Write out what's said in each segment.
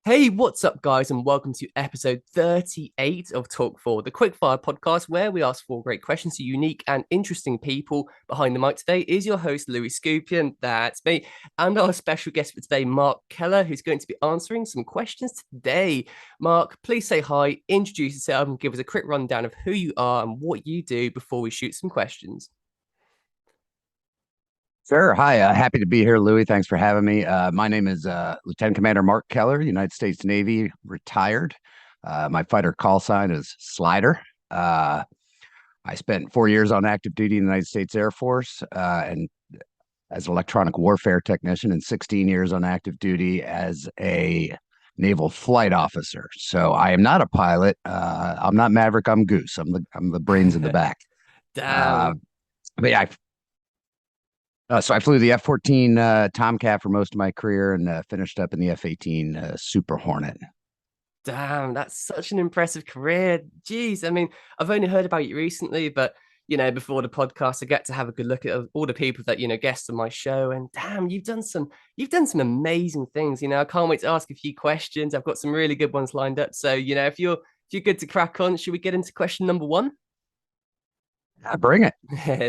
Hey, what's up, guys, and welcome to episode 38 of Talk4, the quickfire podcast where we ask four great questions to unique and interesting people. Behind the mic today is your host, Louis Scopian, that's me, and our special guest for today, Mark Keller, who's going to be answering some questions today. Mark, please say hi, introduce yourself, and give us a quick rundown of who you are and what you do before we shoot some questions. Sure. Hi. Happy to be here, Louis. Thanks for having me. My name is Lieutenant Commander Mark Keller, United States Navy, retired. My fighter call sign is Slider. I spent 4 years on active duty in the United States Air Force and as an electronic warfare technician, and 16 years on active duty as a naval flight officer. So I am not a pilot. I'm not Maverick. I'm Goose. I'm the brains in the back. Uh, Damn. but yeah, so I flew the F-14 Tomcat for most of my career and finished up in the F-18 Super Hornet. Damn, that's such an impressive career. Jeez, I mean, I've only heard about you recently, but before the podcast, I get to have a good look at all the people that guests on my show, and damn, you've done some amazing things. I can't wait to ask a few questions. I've got some really good ones lined up. So, if you're good to crack on, should we get into question number one? Bring it.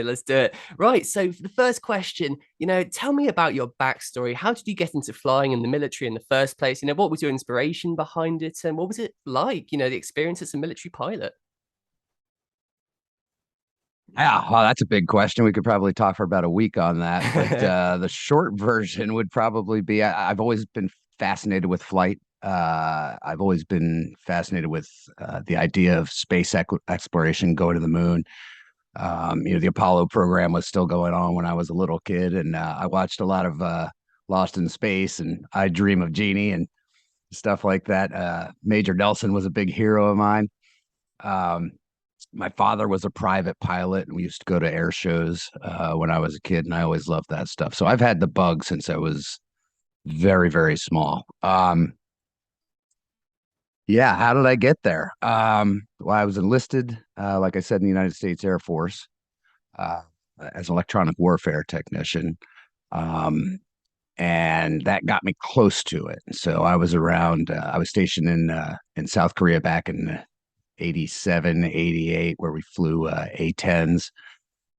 Let's do it. Right. So, for the first question, tell me about your backstory. How did you get into flying in the military in the first place? What was your inspiration behind it? And what was it like, the experience as a military pilot? Yeah, well, that's a big question. We could probably talk for about a week on that. But the short version would probably be I've always been fascinated with flight. I've always been fascinated with the idea of space exploration, going to the moon. The Apollo program was still going on when I was a little kid, and I watched a lot of Lost in Space and I Dream of Jeannie and stuff like that. Major Nelson was a big hero of mine. Um, my father was a private pilot, and we used to go to air shows when I was a kid, and I always loved that stuff. So I've had the bug since I was very, very small. Yeah, how did I get there? Well, I was enlisted, like I said, in the United States Air Force uh, as an electronic warfare technician. Um, and that got me close to it. So I was around, I was stationed in South Korea back in 87, 88, where we flew A-10s.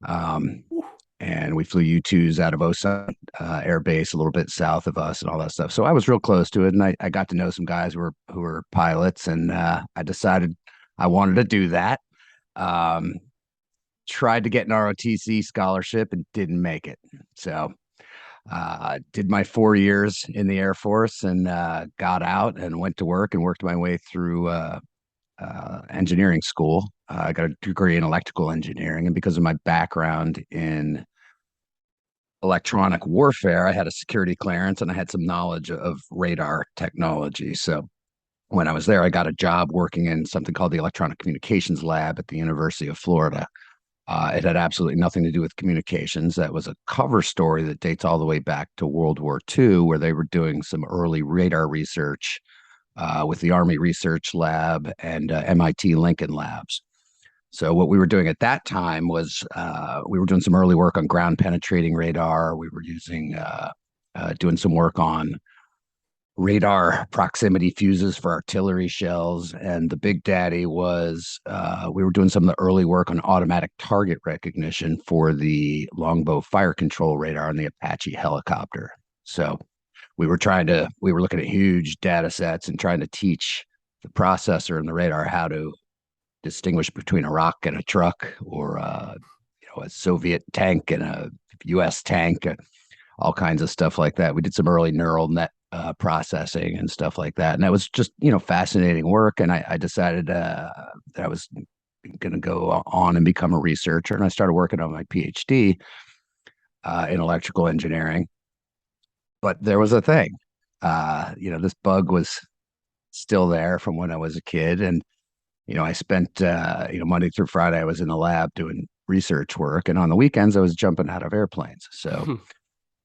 Um, and we flew U-2s out of Osan Air Base, a little bit south of us, and all that stuff. So I was real close to it, and I got to know some guys who were pilots, and I decided I wanted to do that. Um, Tried to get an ROTC scholarship and didn't make it. So did my 4 years in the Air Force and got out and went to work and worked my way through engineering school. I got a degree in electrical engineering, and because of my background in electronic warfare, I had a security clearance and I had some knowledge of radar technology. So when I was there, I got a job working in something called the Electronic Communications Lab at the University of Florida. It had absolutely nothing to do with communications. That was a cover story that dates all the way back to World War II, where they were doing some early radar research with the Army Research Lab and MIT Lincoln Labs. So what we were doing at that time was we were doing some early work on ground penetrating radar. We were doing some work on radar proximity fuses for artillery shells. And the big daddy was we were doing some of the early work on automatic target recognition for the longbow fire control radar on the Apache helicopter. So we were looking at huge data sets and trying to teach the processor and the radar how to distinguish between a rock and a truck, or a Soviet tank and a U.S. tank, all kinds of stuff like that. We did some early neural net processing and stuff like that, and that was just fascinating work. And I decided that I was going to go on and become a researcher, and I started working on my PhD in electrical engineering. But there was a thing, this bug was still there from when I was a kid, and I spent, Monday through Friday, I was in the lab doing research work. And on the weekends, I was jumping out of airplanes. So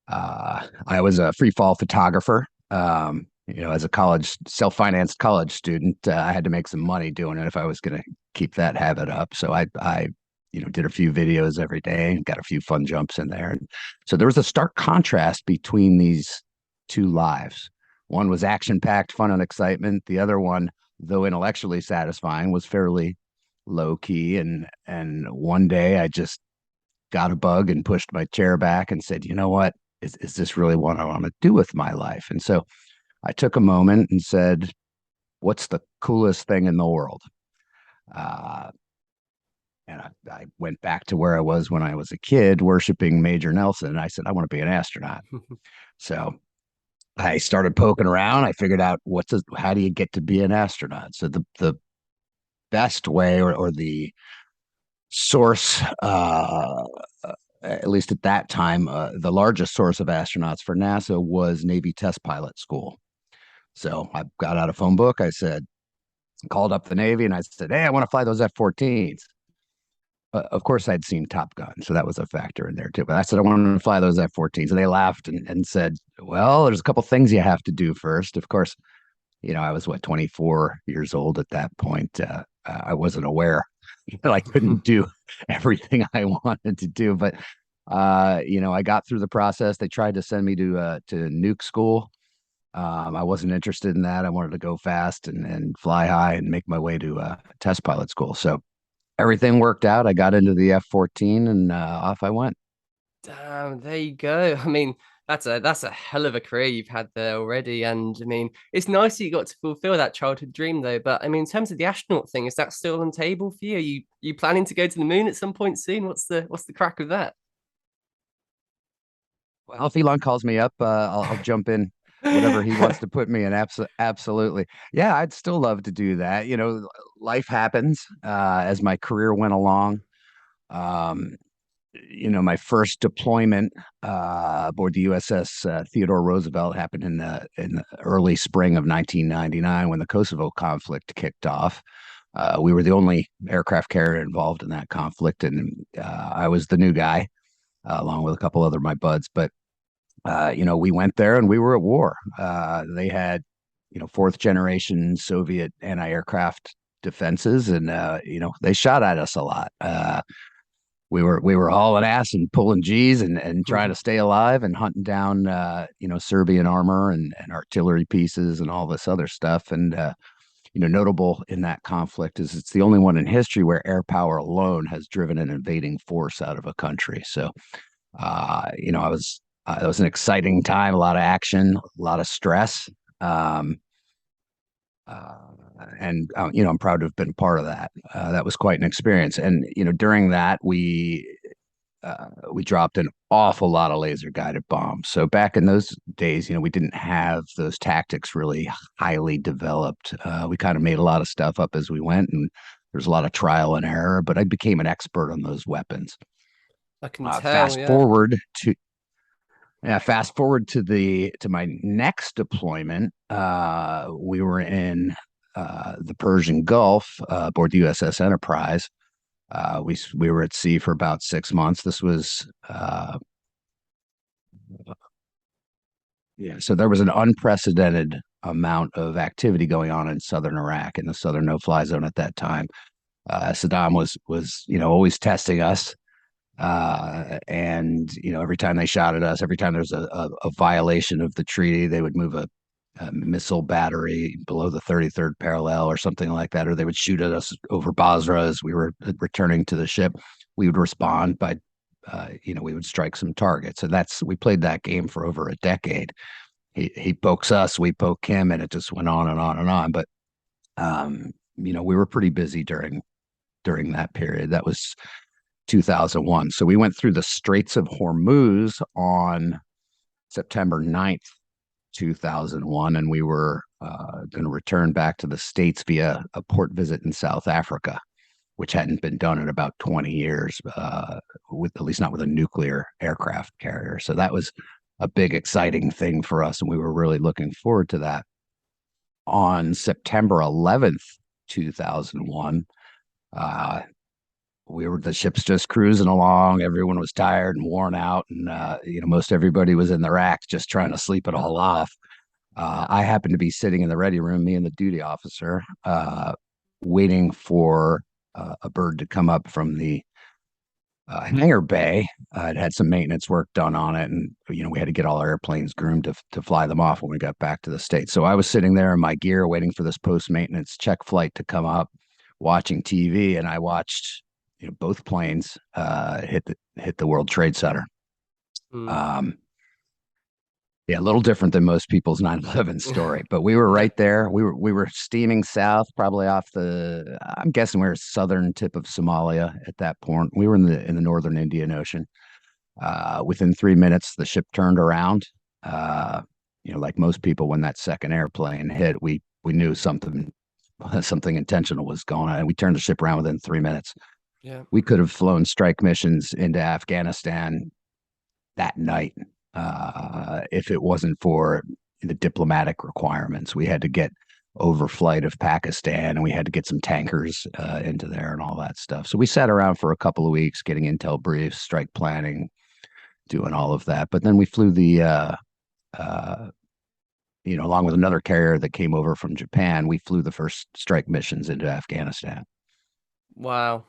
I was a free fall photographer. As a self-financed college student, I had to make some money doing it if I was going to keep that habit up. So I did a few videos every day and got a few fun jumps in there. And so there was a stark contrast between these two lives. One was action-packed, fun and excitement. The other one, though intellectually satisfying, was fairly low key. And one day I just got a bug and pushed my chair back and said, you know what? Is this really what I want to do with my life? And so I took a moment and said, what's the coolest thing in the world? Uh, and I went back to where I was when I was a kid, worshiping Major Nelson. And I said, I want to be an astronaut. So I started poking around. I figured out how do you get to be an astronaut? So the best way, or the source, at least at that time, the largest source of astronauts for NASA was Navy Test Pilot School. So I got out a phone book. I said, called up the Navy and I said, hey, I want to fly those F-14s. Of course, I'd seen Top Gun, so that was a factor in there too. But I said I wanted to fly those F-14s, and they laughed and said, "Well, there's a couple things you have to do first." Of course, I was 24 years old at that point. I wasn't aware that I couldn't do everything I wanted to do, but I got through the process. They tried to send me to nuke school. I wasn't interested in that. I wanted to go fast and fly high and make my way to test pilot school. So everything worked out. I got into the F-14 and off I went. Damn, there you go. I mean, that's a hell of a career you've had there already. And I mean, it's nice that you got to fulfill that childhood dream though. But I mean, in terms of the astronaut thing, is that still on the table for you? Are you planning to go to the moon at some point soon? What's the crack with that? Well, if Elon calls me up, I'll jump in whatever he wants to put me in. Absolutely. Yeah, I'd still love to do that. Life happens as my career went along. Um, my first deployment aboard the USS Theodore Roosevelt happened in the early spring of 1999 when the Kosovo conflict kicked off. We were the only aircraft carrier involved in that conflict, and I was the new guy, along with a couple other my buds. But we went there and we were at war. They had, fourth generation Soviet anti-aircraft defenses, and they shot at us a lot. We were hauling ass and pulling G's and trying to stay alive and hunting down Serbian armor and artillery pieces and all this other stuff. And notable in that conflict is it's the only one in history where air power alone has driven an invading force out of a country. So I was it was an exciting time, a lot of action, a lot of stress. Um, uh, and I'm proud to have been a part of that. That was quite an experience. And during that, we dropped an awful lot of laser guided bombs. So back in those days, we didn't have those tactics really highly developed. We kind of made a lot of stuff up as we went, and there's a lot of trial and error. But I became an expert on those weapons. I can tell, Fast yeah. forward to Yeah, fast forward to my next deployment. We were in the Persian Gulf aboard the USS Enterprise. We were at sea for about 6 months. This was yeah. So there was an unprecedented amount of activity going on in southern Iraq in the southern no-fly zone at that time. Saddam was always testing us. And every time they shot at us, every time there's a violation of the treaty, they would move a missile battery below the 33rd parallel or something like that, or they would shoot at us over Basra as we were returning to the ship. We would respond by, we would strike some targets, and we played that game for over a decade. He pokes us, we poke him, and it just went on and on and on. But we were pretty busy during that period. That was 2001. So we went through the Straits of Hormuz on September 9th, 2001, and we were going to return back to the States via a port visit in South Africa, which hadn't been done in about 20 years, with at least not with a nuclear aircraft carrier. So that was a big, exciting thing for us, and we were really looking forward to that. On September 11th, 2001, the ship's just cruising along. Everyone was tired and worn out, and most everybody was in their act, just trying to sleep it all off. I happened to be sitting in the ready room, me and the duty officer, waiting for a bird to come up from the hangar bay. It had some maintenance work done on it, and we had to get all our airplanes groomed to fly them off when we got back to the States. So I was sitting there in my gear waiting for this post maintenance check flight to come up, watching TV, and I watched both planes hit the World Trade Center. Mm. Um, yeah, a little different than most people's 9/11 story, but we were Yeah. right there. We were steaming south, probably off I'm guessing we were southern tip of Somalia at that point. We were in the northern Indian Ocean. Within 3 minutes, the ship turned around. Uh, like most people, when that second airplane hit, we knew something intentional was going on, and we turned the ship around within 3 minutes. Yeah. We could have flown strike missions into Afghanistan that night if it wasn't for the diplomatic requirements. We had to get overflight of Pakistan, and we had to get some tankers into there and all that stuff. So we sat around for a couple of weeks getting intel briefs, strike planning, doing all of that. But then we flew uh, along with another carrier that came over from Japan, we flew the first strike missions into Afghanistan. Wow.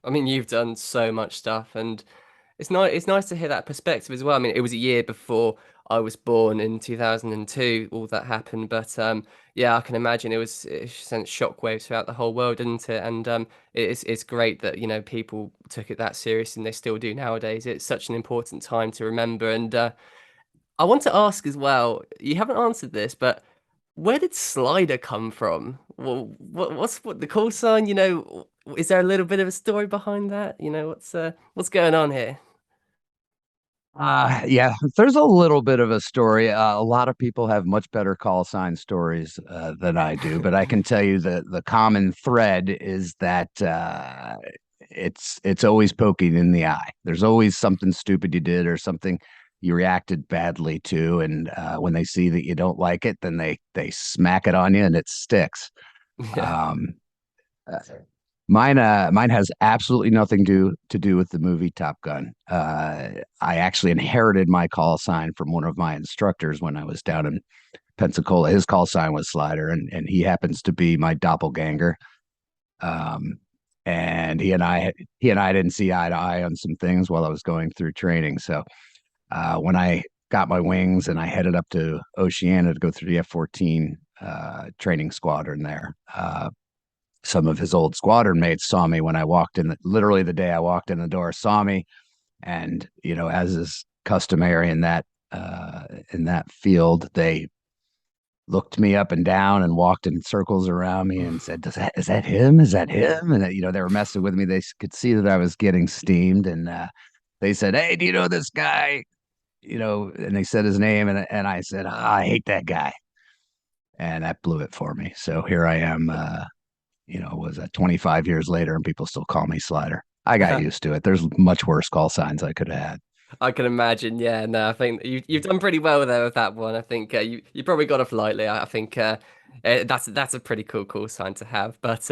I mean, you've done so much stuff, and it's nice to hear that perspective as well. I mean, it was a year before I was born in 2002, all that happened, but yeah, I can imagine it sent shockwaves throughout the whole world, didn't it? And it's great that people took it that serious, and they still do nowadays. It's such an important time to remember. And I want to ask as well, you haven't answered this, but where did Slider come from? Well, what the call sign? Is there a little bit of a story behind that? What's going on here? Yeah, there's a little bit of a story. A lot of people have much better call sign stories than I do, but I can tell you that the common thread is that it's always poking in the eye. There's always something stupid you did or something you reacted badly to, and when they see that you don't like it, then they smack it on you, and it sticks. Yeah. Um, uh, mine has absolutely nothing to do with the movie Top Gun. I actually inherited my call sign from one of my instructors when I was down in Pensacola. His call sign was Slider, and he happens to be my doppelganger. Um, and he and I didn't see eye to eye on some things while I was going through training. So when I got my wings and I headed up to Oceana to go through the F-14 training squadron there. Some of his old squadron mates saw me when I walked in, literally the day I walked in the door, saw me. And, as is customary in that field, they looked me up and down and walked in circles around me and said, is that him? Is that him? And, they were messing with me. They could see that I was getting steamed. And they said, hey, do you know this guy? And they said his name. And I said, I hate that guy. And that blew it for me. So here I am, was that 25 years later and people still call me Slider. I got used to it. There's much worse call signs I could have had. I can imagine. Yeah, no, I think you've done pretty well there with that one. I think you probably got off lightly. I think that's a pretty cool call sign to have. But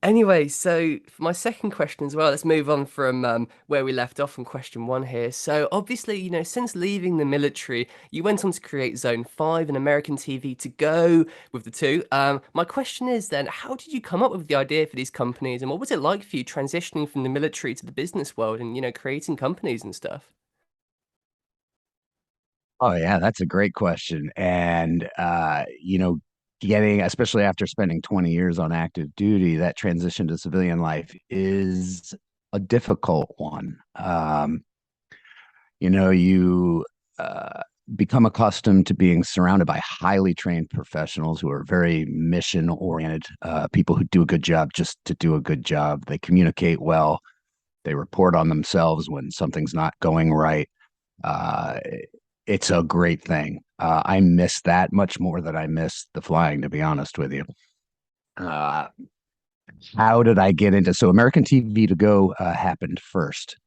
anyway, so for my second question as well, let's move on from where we left off in question one here. So obviously, since leaving the military, you went on to create Zone 5 and American TV to go with the two. My question is then, how did you come up with the idea for these companies, and what was it like for you transitioning from the military to the business world and creating companies and stuff? Oh yeah, that's a great question. And getting, especially after spending 20 years on active duty, that transition to civilian life is a difficult one. You become accustomed to being surrounded by highly trained professionals who are very mission oriented, people who do a good job just to do a good job. They communicate well. They report on themselves when something's not going right. Uh, it's a great thing. I miss that much more than I miss the flying, to be honest with you. Uh, how did I get into so American TV to go happened first?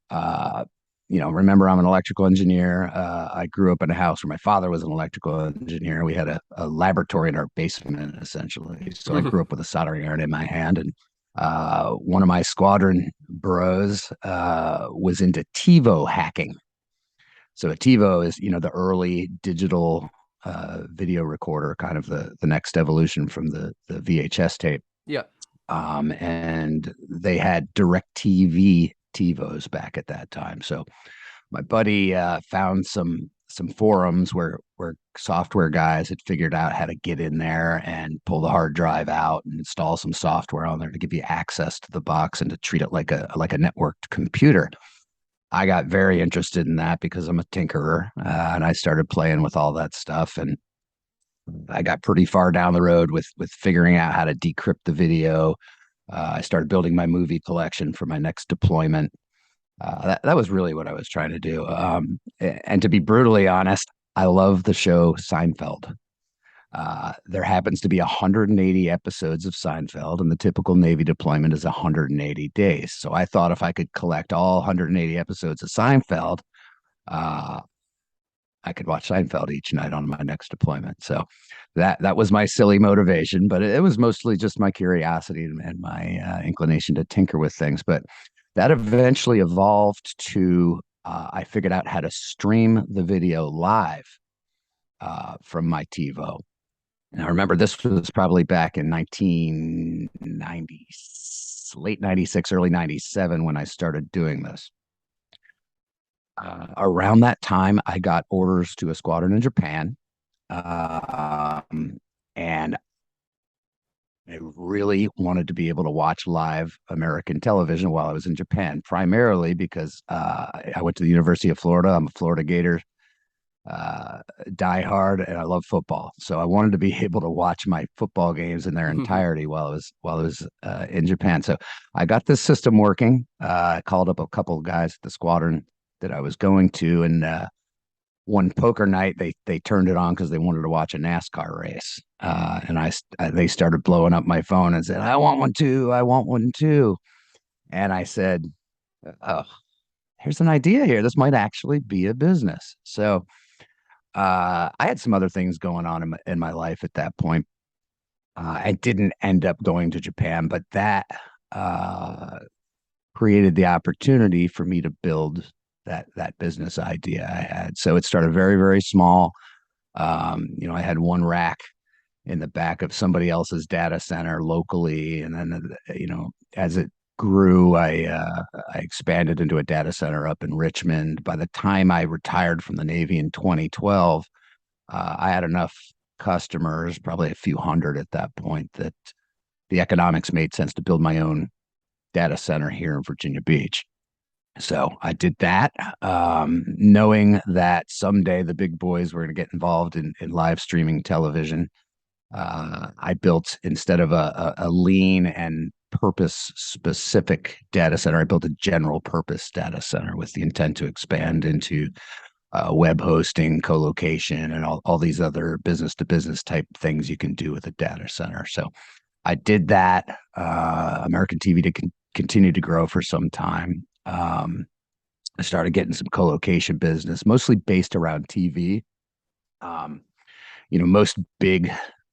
Uh, remember I'm an electrical engineer. I grew up in a house where my father was an electrical engineer. We had a laboratory in our basement, essentially. So I grew up with a soldering iron in my hand, and one of my squadron bros was into TiVo hacking. So a TiVo is, the early digital video recorder, kind of the next evolution from the VHS tape. Yeah. And they had direct TV TiVos back at that time. So my buddy found some forums where software guys had figured out how to get in there and pull the hard drive out and install some software on there to give you access to the box and to treat it like a networked computer. I got very interested in that because I'm a tinkerer, and I started playing with all that stuff. And I got pretty far down the road with figuring out how to decrypt the video. I started building my movie collection for my next deployment. That was really what I was trying to do. And to be brutally honest, I love the show Seinfeld. There happens to be 180 episodes of Seinfeld, and the typical Navy deployment is 180 days. So I thought if I could collect all 180 episodes of Seinfeld, uh, I could watch Seinfeld each night on my next deployment. So that was my silly motivation, but it was mostly just my curiosity and my inclination to tinker with things. But that eventually evolved to I figured out how to stream the video live from my TiVo. And I remember this was probably back in 1990, late 96, early 97 when I started doing this. Around that time, I got orders to a squadron in Japan. And I really wanted to be able to watch live American television while I was in Japan, primarily because I went to the University of Florida. I'm a Florida Gator die hard, and I love football. So I wanted to be able to watch my football games in their entirety while I was in Japan. So I got this system working. I called up a couple of guys at the squadron that I was going to, and one poker night they turned it on because they wanted to watch a NASCAR race. And they started blowing up my phone and said, "I want one too. I want one too." And I said, "Oh, here's an idea here. This might actually be a business." So I had some other things going on in my life at that point. I didn't end up going to Japan, but that created the opportunity for me to build that business idea I had. So it started very, very small. I had one rack in the back of somebody else's data center locally, and then as it grew, I expanded into a data center up in Richmond. By the time I retired from the Navy in 2012, I had enough customers, probably a few hundred at that point, that the economics made sense to build my own data center here in Virginia Beach. So I did that, knowing that someday the big boys were going to get involved in live streaming television. I built, instead of a lean and purpose specific data center, I built a general purpose data center with the intent to expand into web hosting, co-location, and all these other business to business type things you can do with a data center. So I did that. American TV to continue to grow for some time. I started getting some co-location business, mostly based around TV. Most big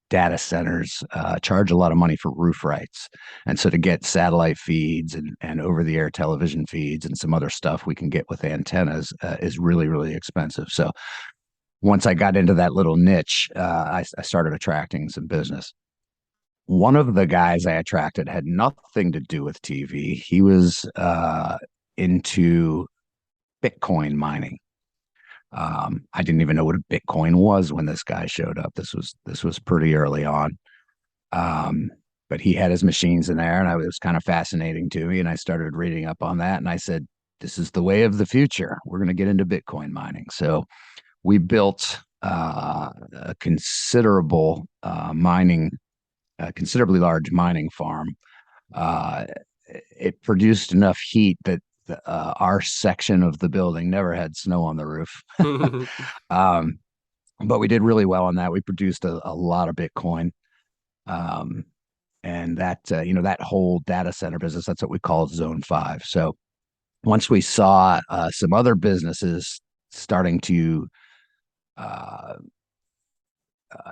data centers charge a lot of money for roof rights. And so to get satellite feeds and over-the-air television feeds and some other stuff we can get with antennas is really, really expensive. So once I got into that little niche, I started attracting some business. One of the guys I attracted had nothing to do with TV. He was into Bitcoin mining. I didn't even know what a Bitcoin was when this guy showed up. This was pretty early on. But he had his machines in there, and it was kind of fascinating to me. And I started reading up on that, and I said, "This is the way of the future. We're going to get into Bitcoin mining." So we built a considerably large mining farm. It produced enough heat that our section of the building never had snow on the roof. But we did really well on that. We produced a lot of Bitcoin. And that whole data center business, that's what we call Zone 5. So once we saw some other businesses starting to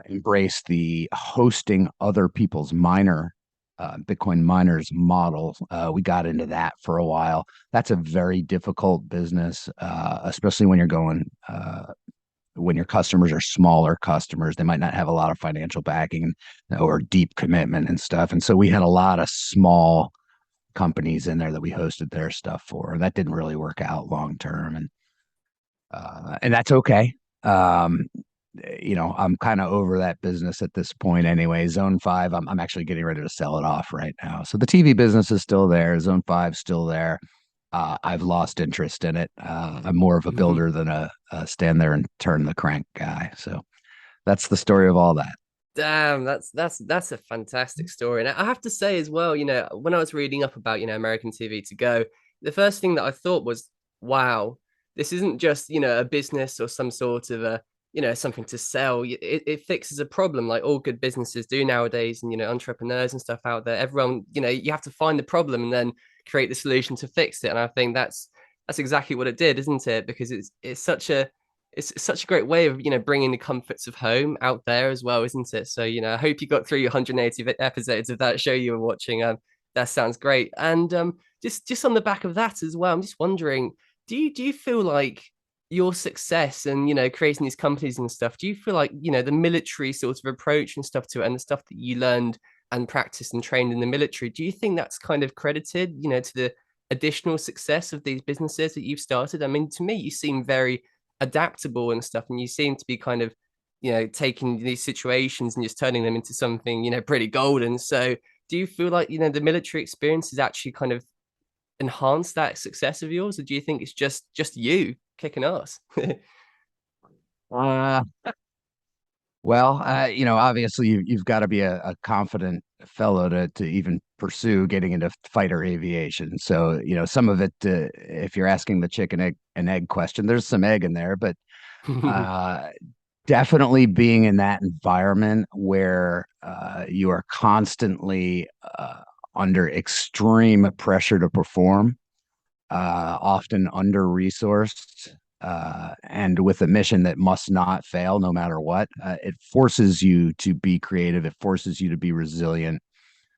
embrace the hosting other people's Bitcoin miners model, we got into that for a while. That's a very difficult business, especially when when your customers are smaller customers. They might not have a lot of financial backing or deep commitment and stuff. And so we had a lot of small companies in there that we hosted their stuff for. That didn't really work out long term, and that's okay. Um, I'm kind of over that business at this point anyway. Zone 5, I'm actually getting ready to sell it off right now. So the TV business is still there. Zone 5 still there. I've lost interest in it. I'm more of a builder than a stand there and turn the crank guy. So that's the story of all that. Damn, that's a fantastic story. And I have to say as well, when I was reading up about, American TV to go, the first thing that I thought was, wow, this isn't just, a business or some sort of something to sell. It fixes a problem like all good businesses do nowadays, and entrepreneurs and stuff out there. Everyone, you have to find the problem and then create the solution to fix it. And I think that's exactly what it did, isn't it? Because it's such a great way of bringing the comforts of home out there as well, isn't it? So I hope you got through your 180 episodes of that show you were watching. That sounds great. And just on the back of that as well, I'm just wondering, do you feel like your success and creating these companies and stuff, do you feel like the military sort of approach and stuff to it, and the stuff that you learned and practiced and trained in the military, do you think that's kind of credited to the additional success of these businesses that you've started? I mean, to me, you seem very adaptable and stuff, and you seem to be kind of taking these situations and just turning them into something pretty golden. So do you feel like the military experience has actually kind of enhanced that success of yours, or do you think it's just you kicking ass? Uh, obviously you've got to be a confident fellow to even pursue getting into fighter aviation. So, some of it, if you're asking the chicken egg and egg question, there's some egg in there, but uh, definitely being in that environment where you are constantly under extreme pressure to perform, often under resourced, and with a mission that must not fail no matter what. It forces you to be creative. It forces you to be resilient,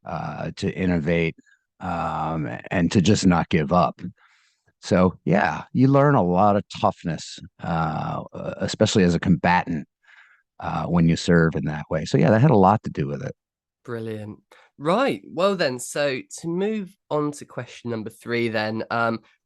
to innovate, and to just not give up. So, yeah, you learn a lot of toughness, especially as a combatant, when you serve in that way. So, yeah, that had a lot to do with it. Brilliant. Right. Well then, so to move on to question number 3 then,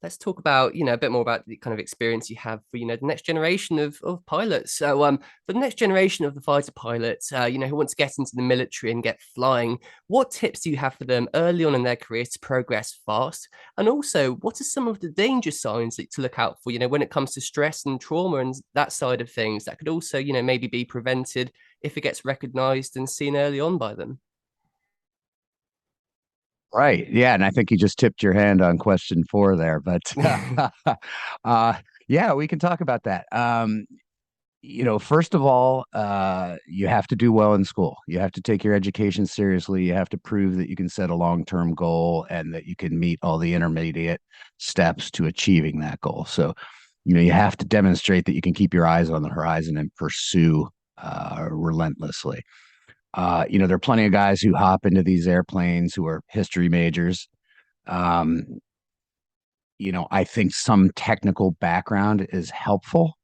let's talk about, a bit more about the kind of experience you have for, the next generation of pilots. So for the next generation of the fighter pilots, who want to get into the military and get flying, what tips do you have for them early on in their career to progress fast? And also, what are some of the danger signs that to look out for, when it comes to stress and trauma and that side of things that could also, maybe be prevented if it gets recognized and seen early on by them? Right. Yeah. And I think you just tipped your hand on question 4 there, but uh, yeah, we can talk about that. First of all, you have to do well in school. You have to take your education seriously. You have to prove that you can set a long-term goal and that you can meet all the intermediate steps to achieving that goal. So, you have to demonstrate that you can keep your eyes on the horizon and pursue relentlessly. There are plenty of guys who hop into these airplanes who are history majors. Um, I think some technical background is helpful.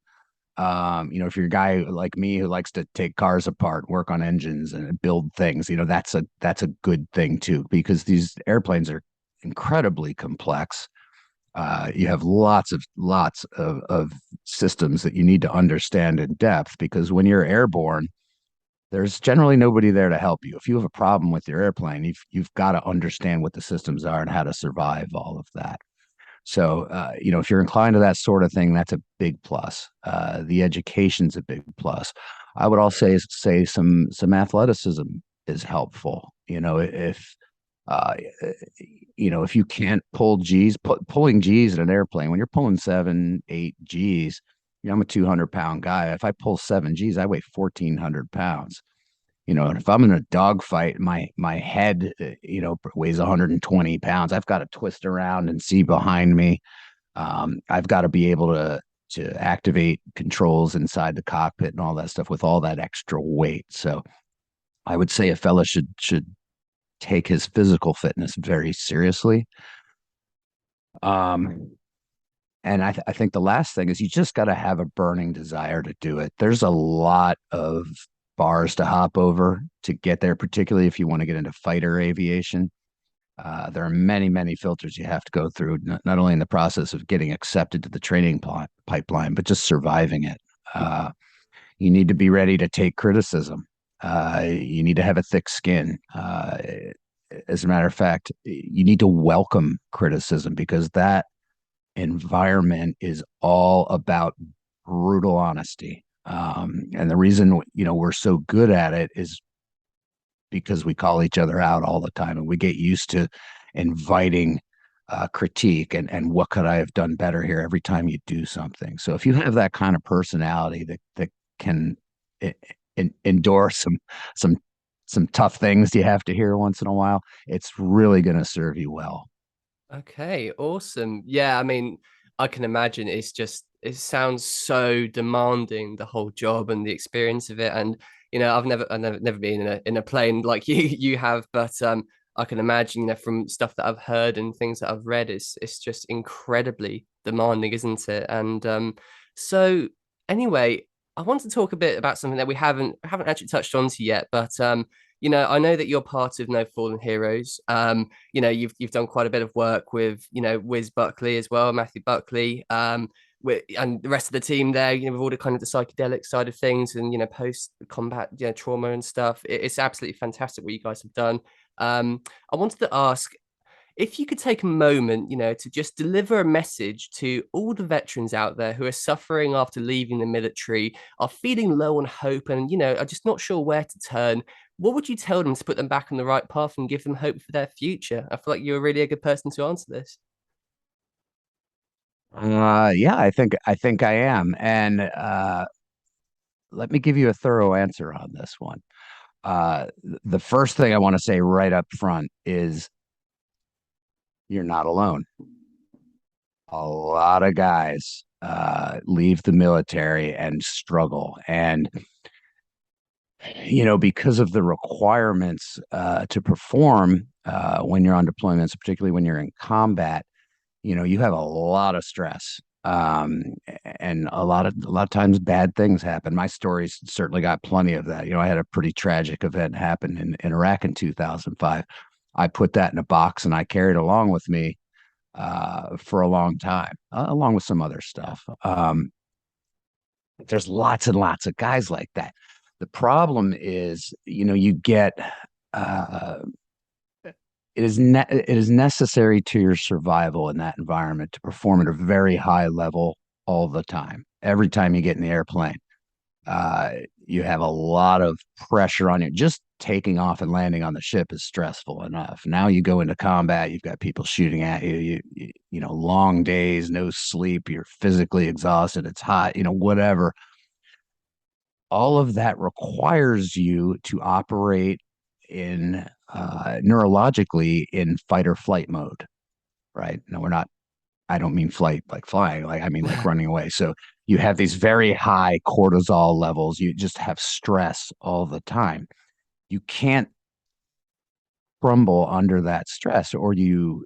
If you're a guy like me who likes to take cars apart, work on engines and build things, that's a good thing too, because these airplanes are incredibly complex. You have lots of systems that you need to understand in depth, because when you're airborne, there's generally nobody there to help you. If you have a problem with your airplane, you've got to understand what the systems are and how to survive all of that. So, if you're inclined to that sort of thing, that's a big plus. The education's a big plus. I would also say some athleticism is helpful. Uh, if you can't pull G's, pulling G's in an airplane, when you're pulling 7, 8 G's, I'm a 200-pound guy. If I pull 7 G's, I weigh 1,400 pounds. And if I'm in a dogfight, my head, weighs 120 pounds. I've got to twist around and see behind me. I've got to be able to activate controls inside the cockpit and all that stuff with all that extra weight. So I would say a fella should take his physical fitness very seriously. And I think the last thing is you just got to have a burning desire to do it. There's a lot of bars to hop over to get there, particularly if you want to get into fighter aviation. There are many, many filters you have to go through, not only in the process of getting accepted to the training pipeline, but just surviving it. You need to be ready to take criticism. You need to have a thick skin. As a matter of fact, you need to welcome criticism because that environment is all about brutal honesty. And the reason, we're so good at it is because we call each other out all the time and we get used to inviting critique and what could I have done better here every time you do something. So if you have that kind of personality that can endure some some tough things you have to hear once in a while, it's really going to serve you well. Okay, awesome. Yeah, I mean, I can imagine it sounds so demanding, the whole job and the experience of it. And I've never been in a plane like you have, but I can imagine, from stuff that I've heard and things that I've read, it's just incredibly demanding, isn't it? And so anyway, I want to talk a bit about something that we haven't actually touched on to yet, but I know that you're part of No Fallen Heroes. You've done quite a bit of work with, Wiz Buckley as well, Matthew Buckley, and the rest of the team there, with all the kind of the psychedelic side of things and, post combat, trauma and stuff. It's absolutely fantastic what you guys have done. I wanted to ask if you could take a moment, to just deliver a message to all the veterans out there who are suffering after leaving the military, are feeling low on hope, and, are just not sure where to turn. What would you tell them to put them back on the right path and give them hope for their future? I feel like you're really a good person to answer this. Yeah, I think I am. And let me give you a thorough answer on this one. The first thing I want to say right up front is you're not alone. A lot of guys leave the military and struggle. And, because of the requirements to perform when you're on deployments, particularly when you're in combat, you have a lot of stress. And a lot of times bad things happen. My story's certainly got plenty of that. I had a pretty tragic event happen in Iraq in 2005. I put that in a box and I carried it along with me for a long time, along with some other stuff. There's lots and lots of guys like that. The problem is, you get uh, it is necessary to your survival in that environment to perform at a very high level all the time. Every time you get in the airplane, you have a lot of pressure on you. Just taking off and landing on the ship is stressful enough. Now you go into combat, you've got people shooting at you. Long days, no sleep. You're physically exhausted. It's hot. Whatever. All of that requires you to operate in neurologically in fight or flight mode, right? No, we're not. I don't mean flight like flying, like I mean like running away. So you have these very high cortisol levels. You just have stress all the time. You can't crumble under that stress, or the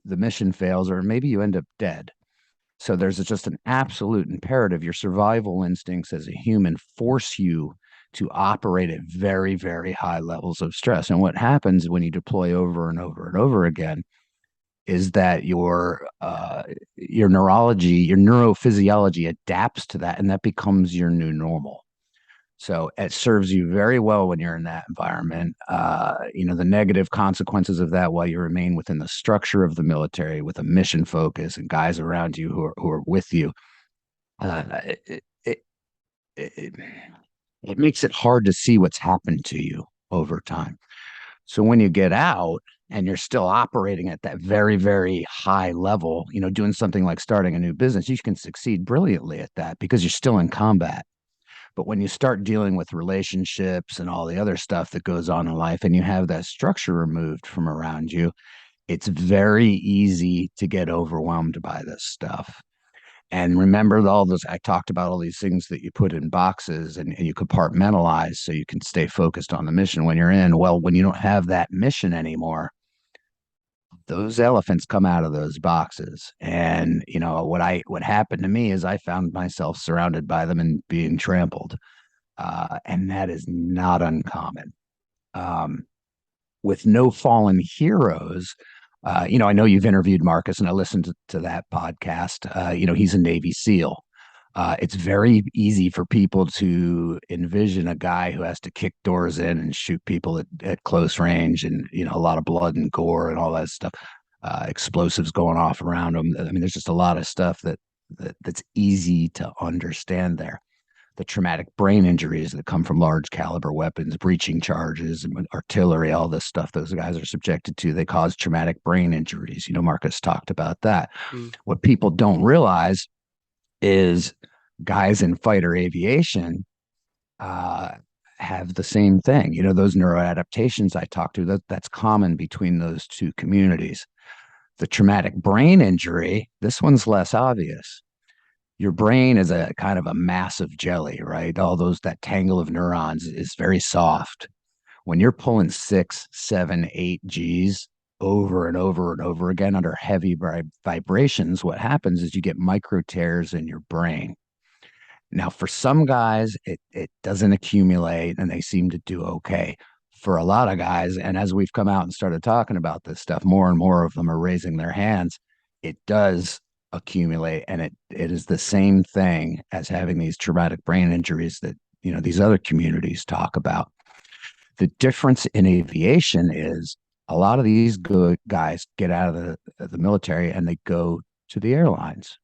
mission fails, or maybe you end up dead. So there's just an absolute imperative. Your survival instincts as a human force you to operate at very, very high levels of stress. And what happens when you deploy over and over and over again is that your neurology, your neurophysiology adapts to that, and that becomes your new normal. So it serves you very well when you're in that environment. The negative consequences of that, while you remain within the structure of the military with a mission focus and guys around you who are with you, uh, it, it, it, it makes it hard to see what's happened to you over time. So when you get out and you're still operating at that very, very high level, doing something like starting a new business, you can succeed brilliantly at that because you're still in combat. But when you start dealing with relationships and all the other stuff that goes on in life and you have that structure removed from around you, it's very easy to get overwhelmed by this stuff. And remember all those, I talked about all these things that you put in boxes and you compartmentalize so you can stay focused on the mission when you're in. Well, when you don't have that mission anymore, those elephants come out of those boxes. And what happened to me is I found myself surrounded by them and being trampled. And that is not uncommon. Um, with no fallen heroes. I know you've interviewed Marcus, and I listened to that podcast. He's a Navy SEAL. It's very easy for people to envision a guy who has to kick doors in and shoot people at close range, and a lot of blood and gore and all that stuff, explosives going off around him. I mean, there's just a lot of stuff that's easy to understand there. The traumatic brain injuries that come from large caliber weapons, breaching charges, and artillery, all this stuff those guys are subjected to, they cause traumatic brain injuries. Marcus talked about that. Mm. What people don't realize is guys in fighter aviation have the same thing. Those neuroadaptations I talked to, that's common between those two communities. The traumatic brain injury, this one's less obvious. Your brain is a kind of a massive jelly, right? That tangle of neurons is very soft. When you're pulling 6, 7, 8 Gs over and over and over again under heavy vibrations, what happens is you get micro tears in your brain. Now, for some guys, it doesn't accumulate and they seem to do okay. For a lot of guys, and as we've come out and started talking about this stuff, more and more of them are raising their hands. It does accumulate, and it is the same thing as having these traumatic brain injuries that these other communities talk about. The difference in aviation is a lot of these good guys get out of the military and they go to the airlines.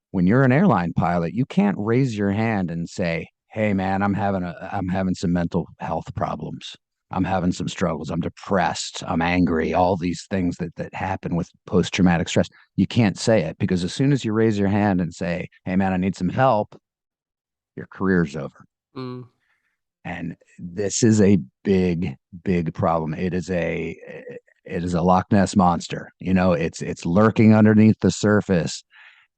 When you're an airline pilot, you can't raise your hand and say, "Hey man, I'm having some mental health problems. I'm having some struggles. I'm depressed. I'm angry." All these things that happen with post-traumatic stress. You can't say it, because as soon as you raise your hand and say, "Hey man, I need some help," your career's over. Mm. And this is a big, big problem. It is a Loch Ness monster. It's lurking underneath the surface.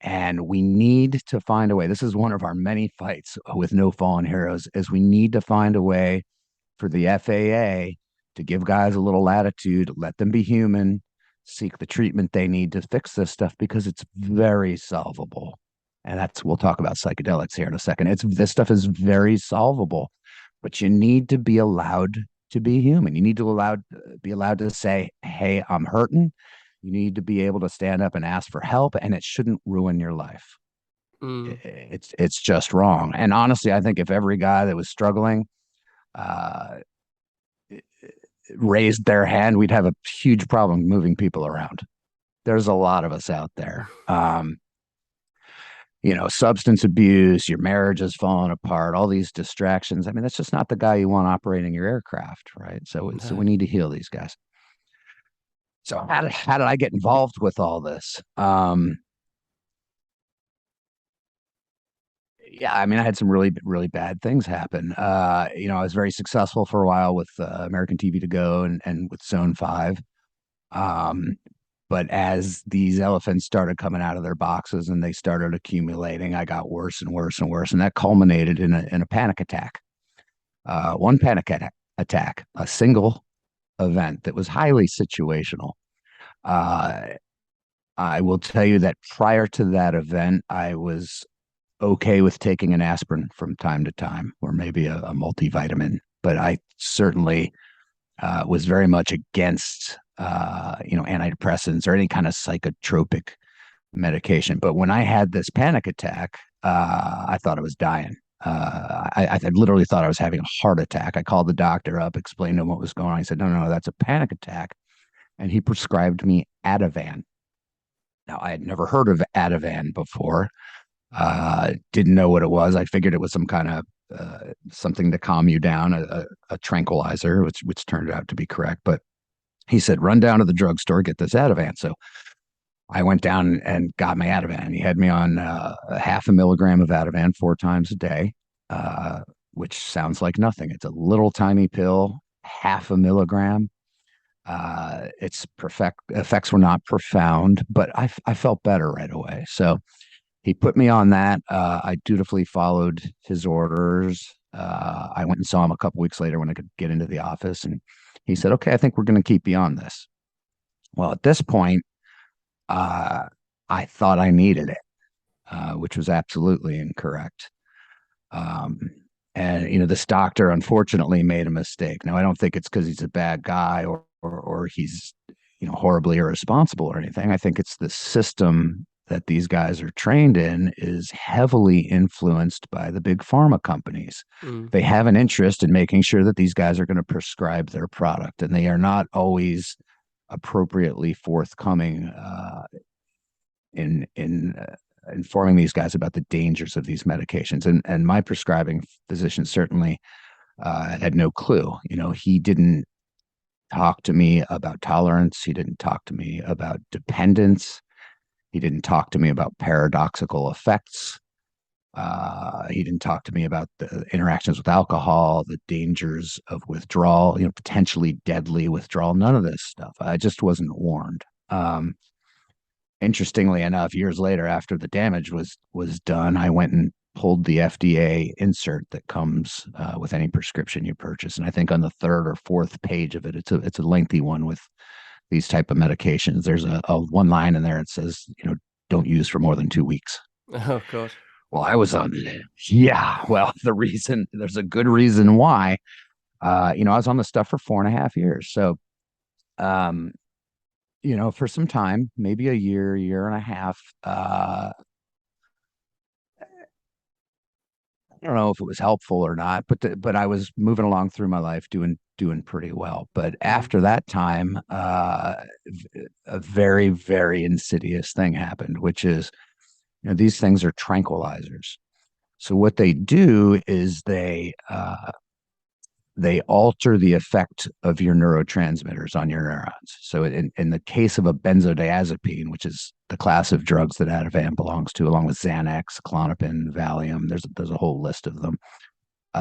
And we need to find a way. This is one of our many fights with no fallen heroes, is we need to find a way for the FAA to give guys a little latitude, let them be human, seek the treatment they need to fix this stuff, because it's very solvable. And we'll talk about psychedelics here in a second. This stuff is very solvable, but you need to be allowed to be human. You need to be allowed to say, "Hey, I'm hurting." You need to be able to stand up and ask for help, and it shouldn't ruin your life. Mm. It's just wrong. And honestly, I think if every guy that was struggling uh, raised their hand, we'd have a huge problem moving people around. There's a lot of us out there. Substance abuse, your marriage is falling apart, all these distractions. I mean, that's just not the guy you want operating your aircraft, right? So we need to heal these guys. So how did I get involved with all this? Yeah, I mean, I had some really, really bad things happen. I was very successful for a while with American TV To Go and with Zone 5. But as these elephants started coming out of their boxes and they started accumulating, I got worse and worse and worse. And that culminated in a panic attack. One panic attack, a single event that was highly situational. I will tell you that prior to that event, I was okay with taking an aspirin from time to time, or maybe a multivitamin, but I certainly was very much against antidepressants or any kind of psychotropic medication. But when I had this panic attack, I thought I was dying. I literally thought I was having a heart attack. I called the doctor up, explained to him what was going on. He said, no, that's a panic attack. And he prescribed me Ativan. Now, I had never heard of Ativan before. Didn't know what it was. I figured it was some kind of something to calm you down, a tranquilizer, which turned out to be correct. But he said, run down to the drugstore, get this Ativan. So I went down and got my Ativan. He had me on a 0.5 milligram of Ativan 4 times a day, which sounds like nothing. It's a little tiny pill, 0.5 milligram. Its effects were not profound, but I felt better right away. So he put me on that. I dutifully followed his orders. I went and saw him a couple weeks later when I could get into the office, and he said, "Okay, I think we're going to keep you on this." Well, at this point, I thought I needed it, which was absolutely incorrect. And this doctor unfortunately made a mistake. Now, I don't think it's because he's a bad guy or he's horribly irresponsible or anything. I think it's the system that these guys are trained in is heavily influenced by the big pharma companies. Mm. They have an interest in making sure that these guys are going to prescribe their product, and they are not always appropriately forthcoming in informing these guys about the dangers of these medications. And my prescribing physician certainly had no clue. He didn't talk to me about tolerance. He didn't talk to me about dependence. He didn't talk to me about paradoxical effects. He didn't talk to me about the interactions with alcohol, the dangers of withdrawal, potentially deadly withdrawal, none of this stuff. I just wasn't warned. Interestingly enough, years later, after the damage was done, I went and pulled the FDA insert that comes with any prescription you purchase, and I think on the third or fourth page of it, it's a lengthy one with these type of medications. There's a one line in there. It says, don't use for more than 2 weeks. Oh God. Well, I was on, yeah. Well, there's a good reason why. I was on the stuff for 4.5 years. So, um, for some time, maybe a year and a half, I don't know if it was helpful or not, but I was moving along through my life doing pretty well. But Mm. after that time, a very, very insidious thing happened, which is, these things are tranquilizers. So what they do is they alter the effect of your neurotransmitters on your neurons. So in the case of a benzodiazepine, which is the class of drugs that Ativan belongs to, along with Xanax, Klonopin, Valium, there's a whole list of them.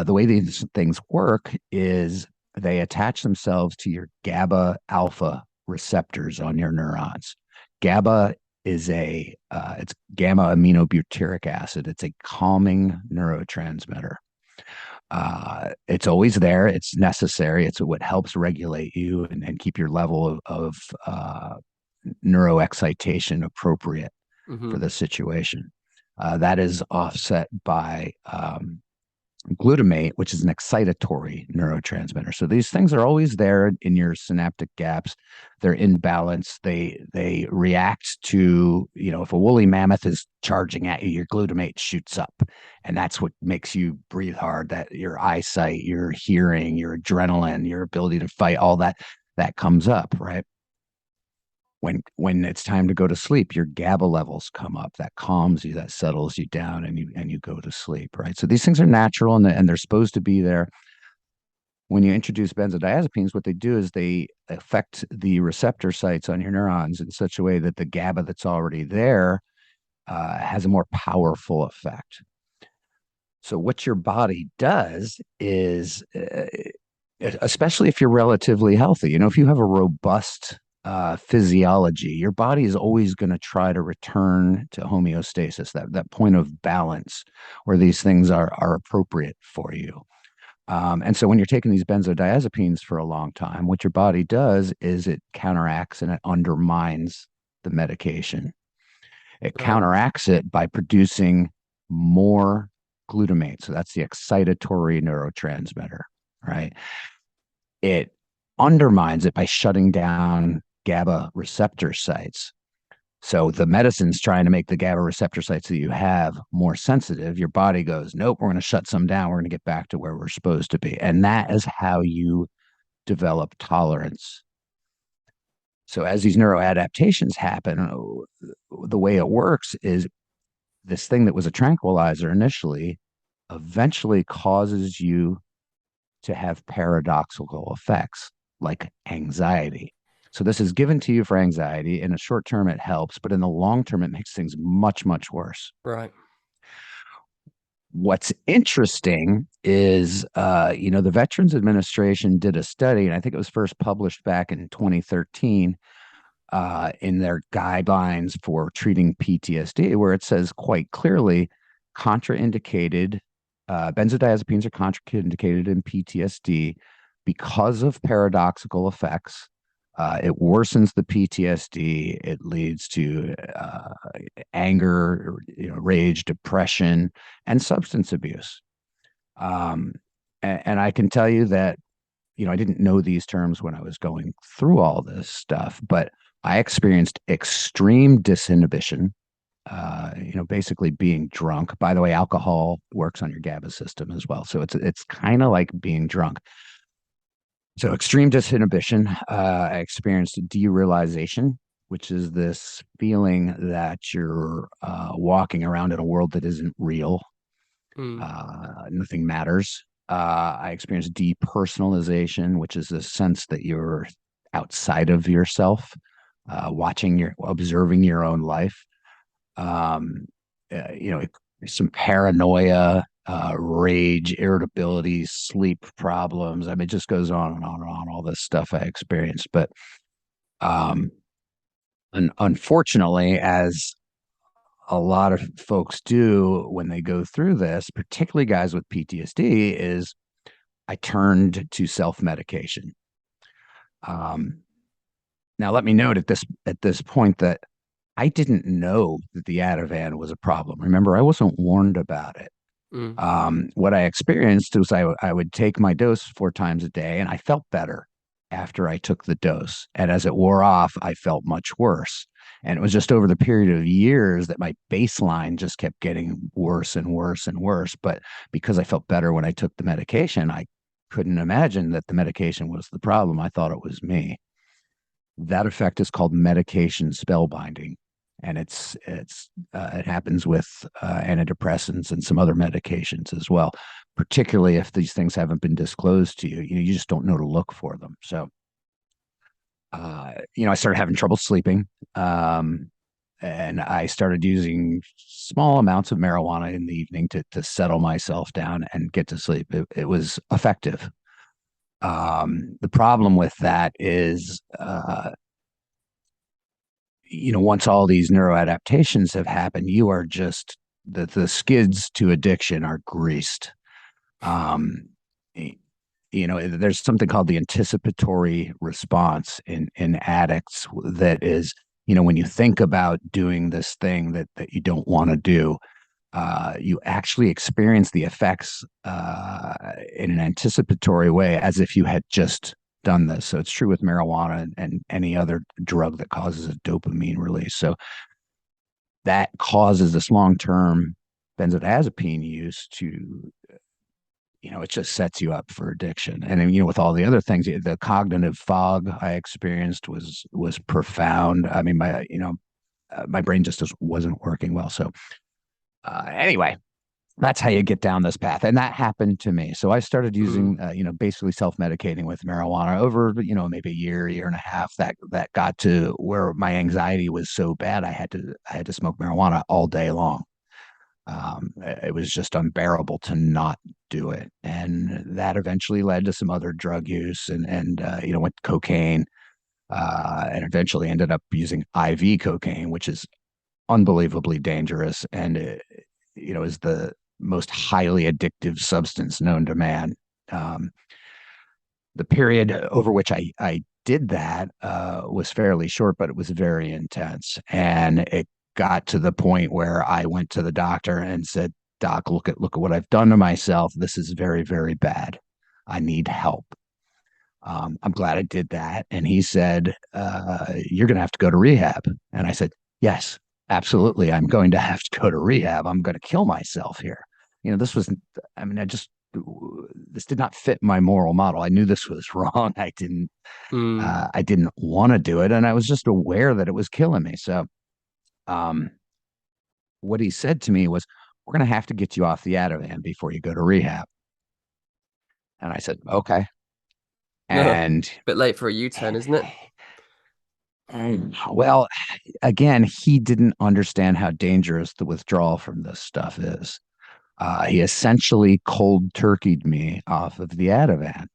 The way these things work is they attach themselves to your GABA alpha receptors on your neurons. GABA is it's gamma aminobutyric acid. It's a calming neurotransmitter. It's always there. It's necessary. It's what helps regulate you and keep your level of neuroexcitation appropriate Mm-hmm. for the situation. That is offset by glutamate, which is an excitatory neurotransmitter. So these things are always there in your synaptic gaps. They're in balance. They react to, if a woolly mammoth is charging at you, your glutamate shoots up. And that's what makes you breathe hard, that your eyesight, your hearing, your adrenaline, your ability to fight, all that comes up, right? When it's time to go to sleep, your GABA levels come up. That calms you, that settles you down, and you go to sleep, right? So these things are natural, and they're supposed to be there. When you introduce benzodiazepines, what they do is they affect the receptor sites on your neurons in such a way that the GABA that's already there has a more powerful effect. So what your body does is, especially if you're relatively healthy, if you have a robust physiology, your body is always going to try to return to homeostasis, that point of balance where these things are appropriate for you. And so when you're taking these benzodiazepines for a long time, what your body does is it counteracts and it undermines the medication. It Right. counteracts it by producing more glutamate. So that's the excitatory neurotransmitter, right? It undermines it by shutting down GABA receptor sites. So the medicine's trying to make the GABA receptor sites that you have more sensitive. Your body goes, nope, we're going to shut some down. We're going to get back to where we're supposed to be. And that is how you develop tolerance. So as these neuroadaptations happen, the way it works is this thing that was a tranquilizer initially eventually causes you to have paradoxical effects like anxiety. So this is given to you for anxiety. In a short term, it helps, but in the long term, it makes things much, much worse. Right. What's interesting is, the Veterans Administration did a study, and I think it was first published back in 2013 in their guidelines for treating PTSD, where it says quite clearly contraindicated, benzodiazepines are contraindicated in PTSD because of paradoxical effects. It worsens the PTSD. It leads to anger, rage, depression, and substance abuse. Um, and I can tell you that, I didn't know these terms when I was going through all this stuff, but I experienced extreme disinhibition, basically being drunk. By the way, alcohol works on your GABA system as well. So it's kind of like being drunk. So extreme disinhibition. I experienced derealization, which is this feeling that you're walking around in a world that isn't real. Mm. Nothing matters. I experienced depersonalization, which is a sense that you're outside of yourself, observing your own life. Um, some paranoia, rage, irritability, sleep problems. I mean, it just goes on and on and on, all this stuff I experienced. But um, unfortunately, as a lot of folks do when they go through this, particularly guys with PTSD, is I turned to self-medication. Um, Now, let me note at this point that I didn't know that the Ativan was a problem. Remember, I wasn't warned about it. Mm. What I experienced was I would take my dose 4 times a day, and I felt better after I took the dose. And as it wore off, I felt much worse. And it was just over the period of years that my baseline just kept getting worse and worse and worse. But because I felt better when I took the medication, I couldn't imagine that the medication was the problem. I thought it was me. That effect is called medication spellbinding, and it happens with antidepressants and some other medications as well. Particularly if these things haven't been disclosed to you, you just don't know to look for them. So, I started having trouble sleeping, and I started using small amounts of marijuana in the evening to settle myself down and get to sleep. It was effective. The problem with that is, once all these neuroadaptations have happened, you are just the skids to addiction are greased. Um, there's something called the anticipatory response in addicts that is, when you think about doing this thing that you don't want to do, you actually experience the effects in an anticipatory way as if you had just done this. So it's true with marijuana and any other drug that causes a dopamine release. So that causes this long-term benzodiazepine use to, it just sets you up for addiction. And then, with all the other things, the cognitive fog I experienced was profound. I mean, my brain just wasn't working well. So anyway, that's how you get down this path. And that happened to me. So I started Mm. using, basically self-medicating with marijuana over, maybe a year and a half. That got to where my anxiety was so bad, I had to smoke marijuana all day long. It was just unbearable to not do it. And that eventually led to some other drug use and went cocaine, and eventually ended up using IV cocaine, which is unbelievably dangerous and is the most highly addictive substance known to man. Um, the period over which I did that was fairly short, but it was very intense. And it got to the point where I went to the doctor and said, Doc, look at what I've done to myself. This is very, very bad. I need help. I'm glad I did that. And he said, you're going to have to go to rehab. And I said, yes, absolutely. I'm going to have to go to rehab. I'm going to kill myself here. This was, I mean, this did not fit my moral model. I knew this was wrong. Mm. I didn't want to do it. And I was just aware that it was killing me. So, um, what he said to me was, we're going to have to get you off the Ativan before you go to rehab. And I said, okay. And Bit late for a U-turn, isn't it? well, again, he didn't understand how dangerous the withdrawal from this stuff is. He essentially cold turkeyed me off of the Ativan.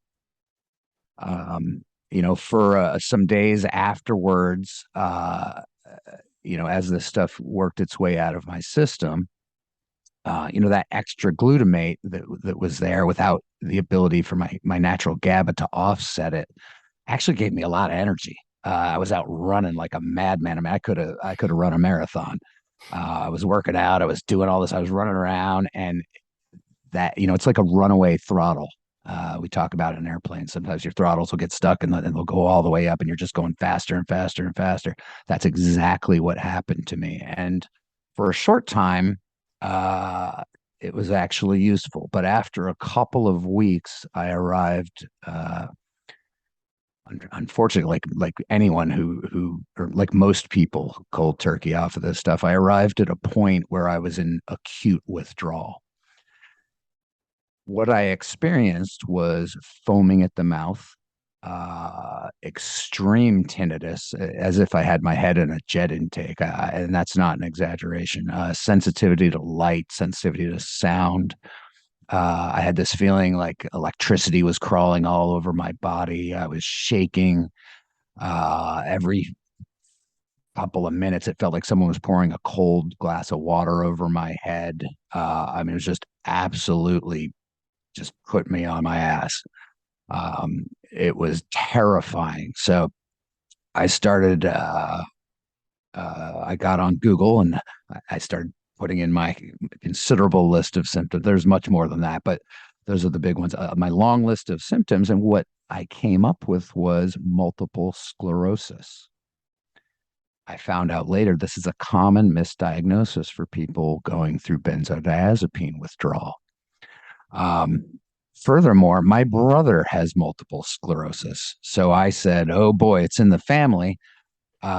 For some days afterwards, as this stuff worked its way out of my system, that extra glutamate that was there without the ability for my natural GABA to offset it actually gave me a lot of energy. I was out running like a madman. I mean, I could have run a marathon. I was working out. I was doing all this. I was running around, and that, it's like a runaway throttle. We talk about it in airplanes. Sometimes your throttles will get stuck and they'll go all the way up and you're just going faster and faster and faster. That's exactly what happened to me. And for a short time, it was actually useful. But after a couple of weeks, I arrived, unfortunately, like anyone or like most people cold turkey off of this stuff, I arrived at a point where I was in acute withdrawal. What I experienced was foaming at the mouth, extreme tinnitus, as if I had my head in a jet intake. And that's not an exaggeration. Sensitivity to light, sensitivity to sound. I had this feeling like electricity was crawling all over my body. I was shaking. Every couple of minutes, it felt like someone was pouring a cold glass of water over my head. I mean, it was just absolutely just put me on my ass. It was terrifying. So I started, I got on Google and I started putting in my considerable list of symptoms. There's much more than that, but those are the big ones. My long list of symptoms. And what I came up with was multiple sclerosis. I found out later this is a common misdiagnosis for people going through benzodiazepine withdrawal. Furthermore, my brother has multiple sclerosis. So I said, oh boy, it's in the family.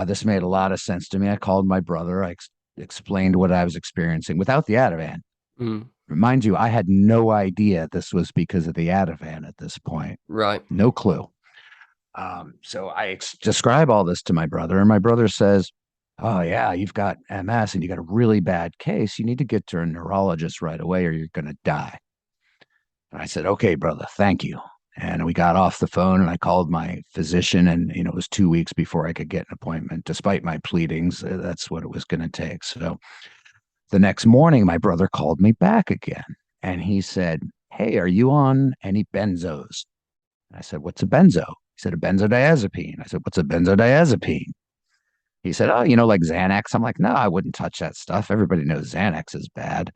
This made a lot of sense to me. I called my brother. I explained what I was experiencing without the Ativan. Mm. Mind you, I had no idea this was because of the Ativan at this point. Right. No clue. So I describe all this to my brother, and my brother says, oh, yeah, you've got MS and you got a really bad case. You need to get to a neurologist right away or you're going to die. And I said, okay, brother, thank you. And we got off the phone and I called my physician, and it was 2 weeks before I could get an appointment. Despite my pleadings, that's what it was going to take. So the next morning, my brother called me back again and he said, hey, are you on any benzos? And I said, what's a benzo? He said, a benzodiazepine. I said, what's a benzodiazepine? He said, oh, like Xanax. I'm like, no, I wouldn't touch that stuff. Everybody knows Xanax is bad.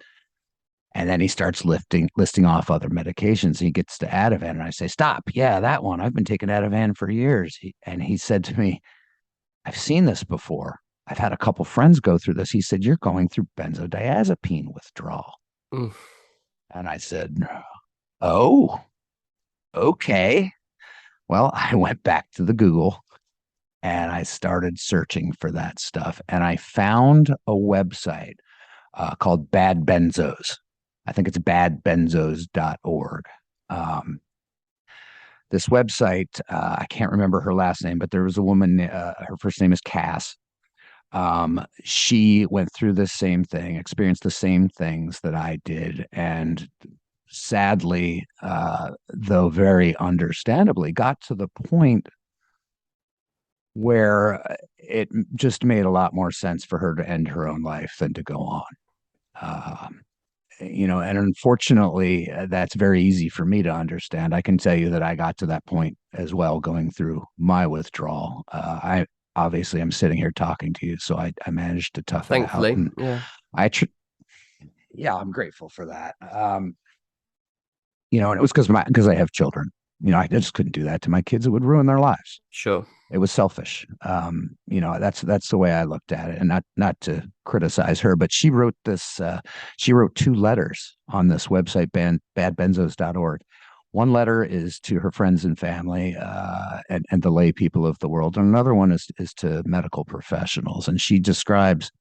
And then he starts listing off other medications. He gets to Ativan, and I say, stop. Yeah, that one. I've been taking Ativan for years. And he said to me, I've seen this before. I've had a couple friends go through this. He said, you're going through benzodiazepine withdrawal. Mm. And I said, oh, okay. Well, I went back to the Google and I started searching for that stuff. And I found a website called Bad Benzos. I think it's badbenzos.org. This website, I can't remember her last name, but there was a woman, her first name is Cass. She went through the same thing, experienced the same things that I did, and sadly, though very understandably, got to the point where it just made a lot more sense for her to end her own life than to go on. And unfortunately, that's very easy for me to understand. I can tell you that I got to that point as well, going through my withdrawal. I obviously I'm sitting here talking to you, so I managed to tough it out. Thankfully, And yeah. yeah, I'm grateful for that. And it was because I have children. I just couldn't do that to my kids. It would ruin their lives. Sure. It was selfish. That's the way I looked at it, and not to criticize her, but she wrote this. She wrote 2 letters on this website, badbenzos.org. One letter is to her friends and family, and the lay people of the world, and another one is to medical professionals. And she describes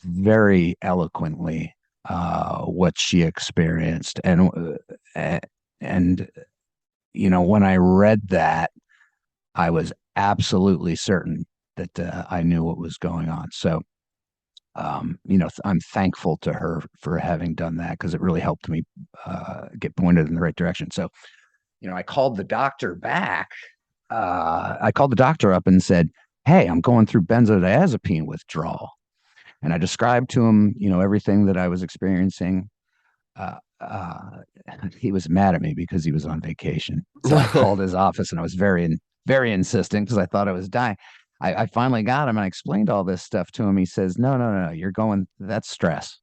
very eloquently what she experienced, and when I read that, I was absolutely certain that I knew what was going on. So, I'm thankful to her for having done that, because it really helped me get pointed in the right direction. So, I called the doctor back. I called the doctor up and said, hey, I'm going through benzodiazepine withdrawal. And I described to him, everything that I was experiencing. He was mad at me because he was on vacation. So I called his office and I was very, very insistent because I thought I was dying. I finally got him and I explained all this stuff to him. He says, no, you're going, that's stress.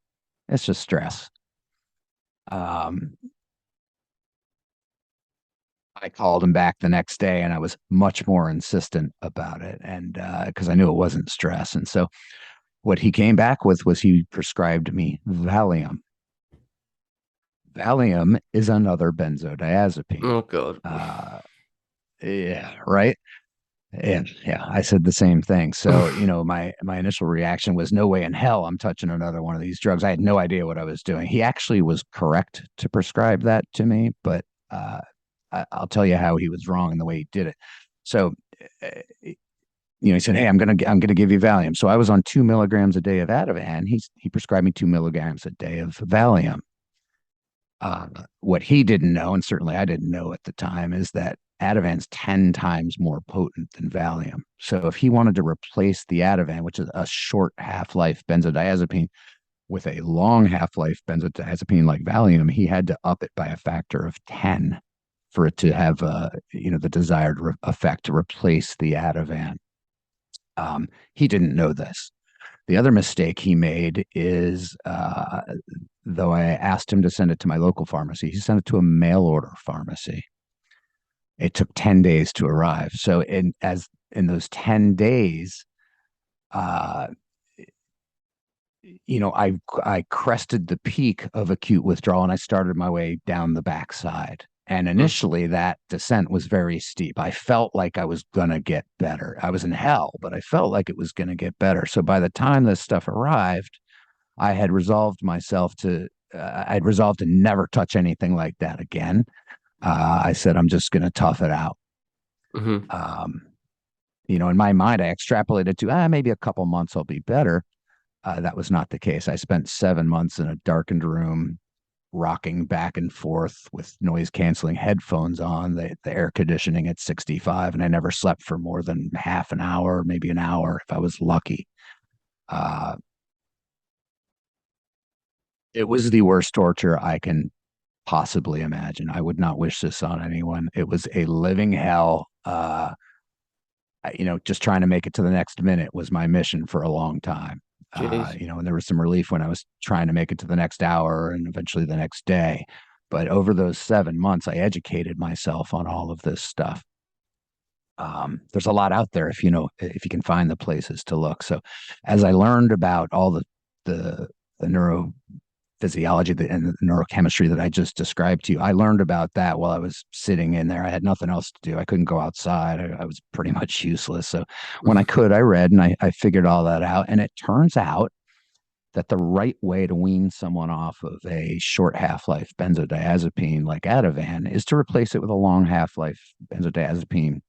It's just stress. Um, I called him back the next day and I was much more insistent about it. And because I knew it wasn't stress. And so what he came back with was he prescribed me Valium. Valium is another benzodiazepine. Oh God. Uh, yeah, right. And yeah, I said the same thing. So, my initial reaction was no way in hell I'm touching another one of these drugs. I had no idea what I was doing. He actually was correct to prescribe that to me, but I'll tell you how he was wrong in the way he did it. So, he said, "Hey, I'm gonna give you Valium." So I was on 2 milligrams a day of Ativan. He prescribed me 2 milligrams a day of Valium. What he didn't know, and certainly I didn't know at the time, is that Ativan's 10 times more potent than Valium. So if he wanted to replace the Ativan, which is a short half-life benzodiazepine, with a long half-life benzodiazepine like Valium, he had to up it by a factor of 10 for it to have the desired effect to replace the Ativan. He didn't know this. The other mistake he made is, though I asked him to send it to my local pharmacy, he sent it to a mail order pharmacy. It took 10 days to arrive. So in those 10 days, uh, I crested the peak of acute withdrawal and I started my way down the backside. And Mm. initially, that descent was very steep. I felt like I was going to get better. I was in hell, but I felt like it was going to get better. So by the time this stuff arrived, I had resolved myself to, I'd resolved to never touch anything like that again. I said, I'm just going to tough it out. Mm-hmm. Um, in my mind, I extrapolated to maybe a couple months I'll be better. That was not the case. I spent 7 months in a darkened room, rocking back and forth with noise canceling headphones on, the air conditioning at 65, and I never slept for more than half an hour, maybe an hour if I was lucky. Uh, it was the worst torture I can possibly imagine. I would not wish this on anyone. It was a living hell. Just trying to make it to the next minute was my mission for a long time. Jeez. And there was some relief when I was trying to make it to the next hour and eventually the next day. But over those 7 months, I educated myself on all of this stuff. There's a lot out there if you can find the places to look. So as I learned about all the neurophysiology and the neurochemistry that I just described to you, I learned about that while I was sitting in there. I had nothing else to do. I couldn't go outside. I was pretty much useless. So when I could, I read and I figured all that out. And it turns out that the right way to wean someone off of a short half-life benzodiazepine like Ativan is to replace it with a long half-life benzodiazepine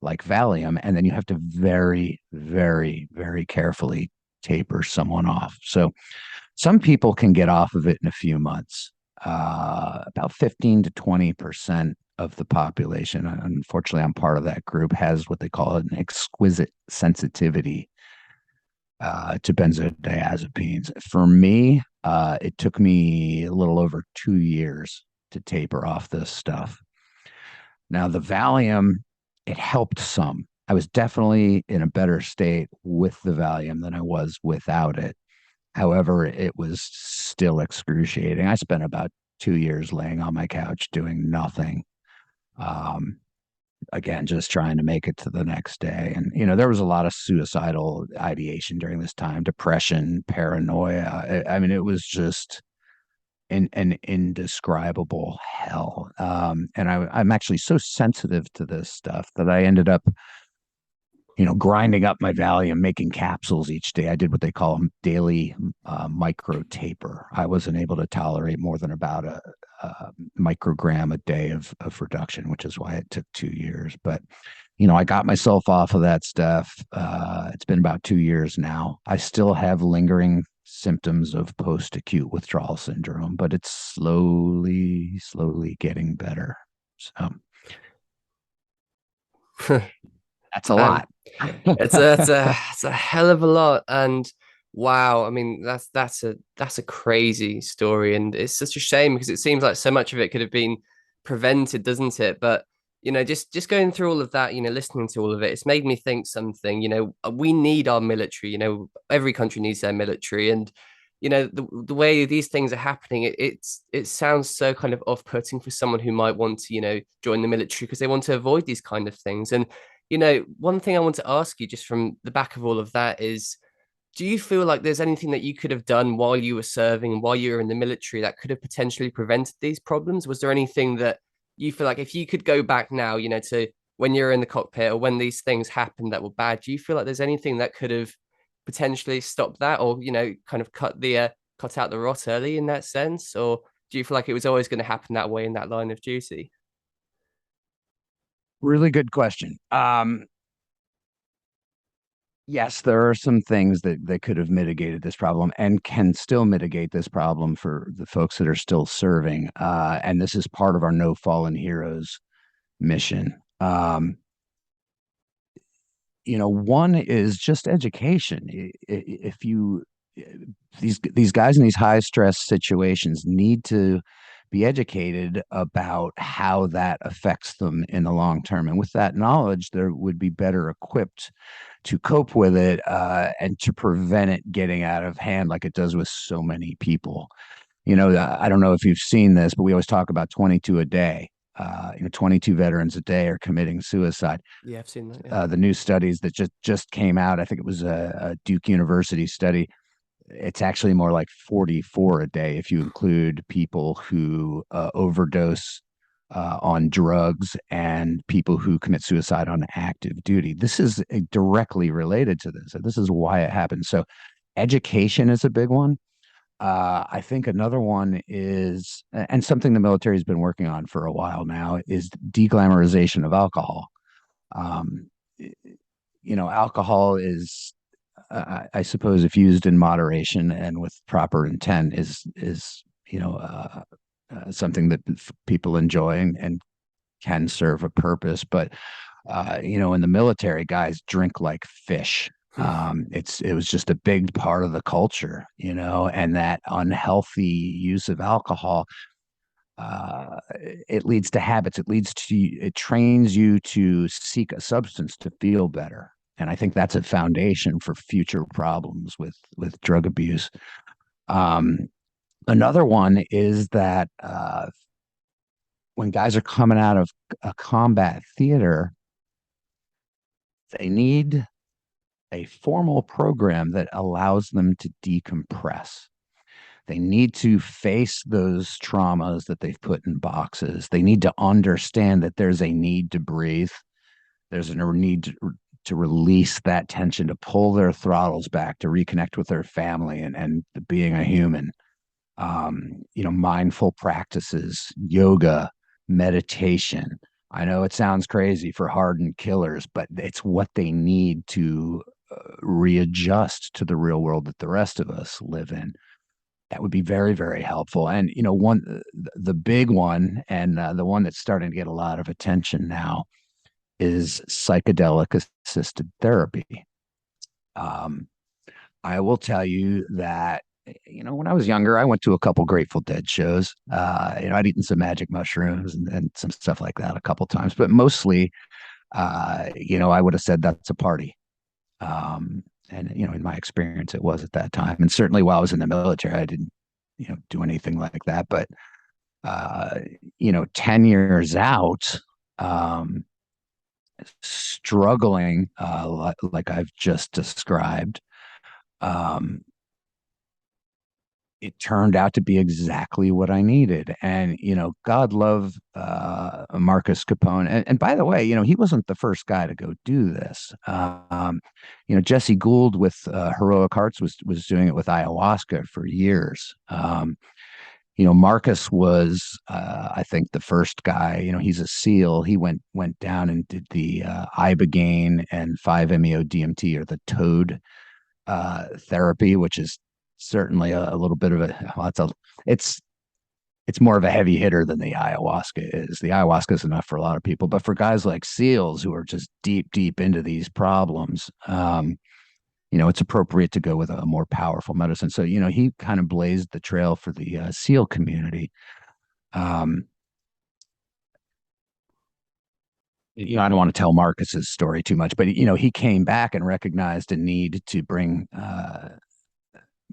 like Valium, and then you have to very, very, very carefully taper someone off. So some people can get off of it in a few months. About 15 to 20% of the population, unfortunately, I'm part of that group, has what they call an exquisite sensitivity to benzodiazepines. For me, it took me a little over 2 years to taper off this stuff. Now, the Valium, it helped some. I was definitely in a better state with the Valium than I was without it. However, it was still excruciating. I spent about 2 years laying on my couch doing nothing. Um, again, just trying to make it to the next day. And, there was a lot of suicidal ideation during this time, depression, paranoia. I mean, it was just an indescribable hell. And I'm actually so sensitive to this stuff that I ended up grinding up my Valium, making capsules each day. I did what they call them daily micro taper. I wasn't able to tolerate more than about a microgram a day of reduction, which is why it took 2 years. But, I got myself off of that stuff. It's been about 2 years now. I still have lingering symptoms of post-acute withdrawal syndrome, but it's slowly, slowly getting better. So that's a Um, lot. it's a hell of a lot, and wow, I mean that's a crazy story, and it's such a shame because it seems like so much of it could have been prevented, doesn't it? But just going through all of that, listening to all of it, it's made me think something. We need our military. Every country needs their military, and the way these things are happening, it sounds so kind of off-putting for someone who might want to, join the military because they want to avoid these kind of things. And, one thing I want to ask you just from the back of all of that is, do you feel like there's anything that you could have done while you were serving, while you were in the military, that could have potentially prevented these problems? Was there anything that you feel like if you could go back now, to when you're in the cockpit or when these things happened that were bad, do you feel like there's anything that could have potentially stopped that, or kind of cut out the rot early in that sense? Or do you feel like it was always going to happen that way in that line of duty? Really good question. Yes, there are some things that could have mitigated this problem and can still mitigate this problem for the folks that are still serving. And this is part of our No Fallen Heroes mission. One is just education. If you these guys in these high stress situations need to be educated about how that affects them in the long term, and with that knowledge, they would be better equipped to cope with it and to prevent it getting out of hand like it does with so many people. I don't know if you've seen this, but we always talk about 22 a day. 22 veterans a day are committing suicide. Yeah, I've seen that. Yeah. The new studies that just came out, I think it was a Duke University study. It's actually more like 44 a day if you include people who overdose on drugs and people who commit suicide on active duty. This is directly related to this. This is why it happens. So education is a big one. I think another one is, and something the military has been working on for a while now, is deglamorization of alcohol. Um, Alcohol is, I suppose, if used in moderation and with proper intent, is something that people enjoy and can serve a purpose. But in the military, guys drink like fish. It was just a big part of the culture, and that unhealthy use of alcohol, it leads to habits. It trains you to seek a substance to feel better. And I think that's a foundation for future problems with drug abuse. Another one is that when guys are coming out of a combat theater, they need a formal program that allows them to decompress. They need to face those traumas that they've put in boxes. They need to understand that there's a need to breathe. There's a need to release that tension, to pull their throttles back, to reconnect with their family and being a human. Mindful practices, yoga, meditation. I know it sounds crazy for hardened killers, but it's what they need to readjust to the real world that the rest of us live in. That would be very, very helpful. And the big one, and the one that's starting to get a lot of attention now, is psychedelic assisted therapy. I will tell you that when I was younger, I went to a couple Grateful Dead shows. I'd eaten some magic mushrooms and some stuff like that a couple times, but mostly, I would have said that's a party. And in my experience, it was at that time. And certainly while I was in the military, I didn't, do anything like that. But 10 years out, struggling like I've just described, it turned out to be exactly what I needed. And, God love Marcus Capone. And by the way, he wasn't the first guy to go do this. Jesse Gould with Heroic Hearts was doing it with ayahuasca for years. Marcus was, I think, the first guy. He's a SEAL. He went down and did the Ibogaine and 5-MeO-DMT, or the toad therapy, which is certainly a little bit of it's more of a heavy hitter than the ayahuasca is. The ayahuasca is enough for a lot of people, but for guys like SEALs who are just deep into these problems, it's appropriate to go with a more powerful medicine. So, he kind of blazed the trail for the SEAL community. I don't want to tell Marcus's story too much, but he came back and recognized a need to bring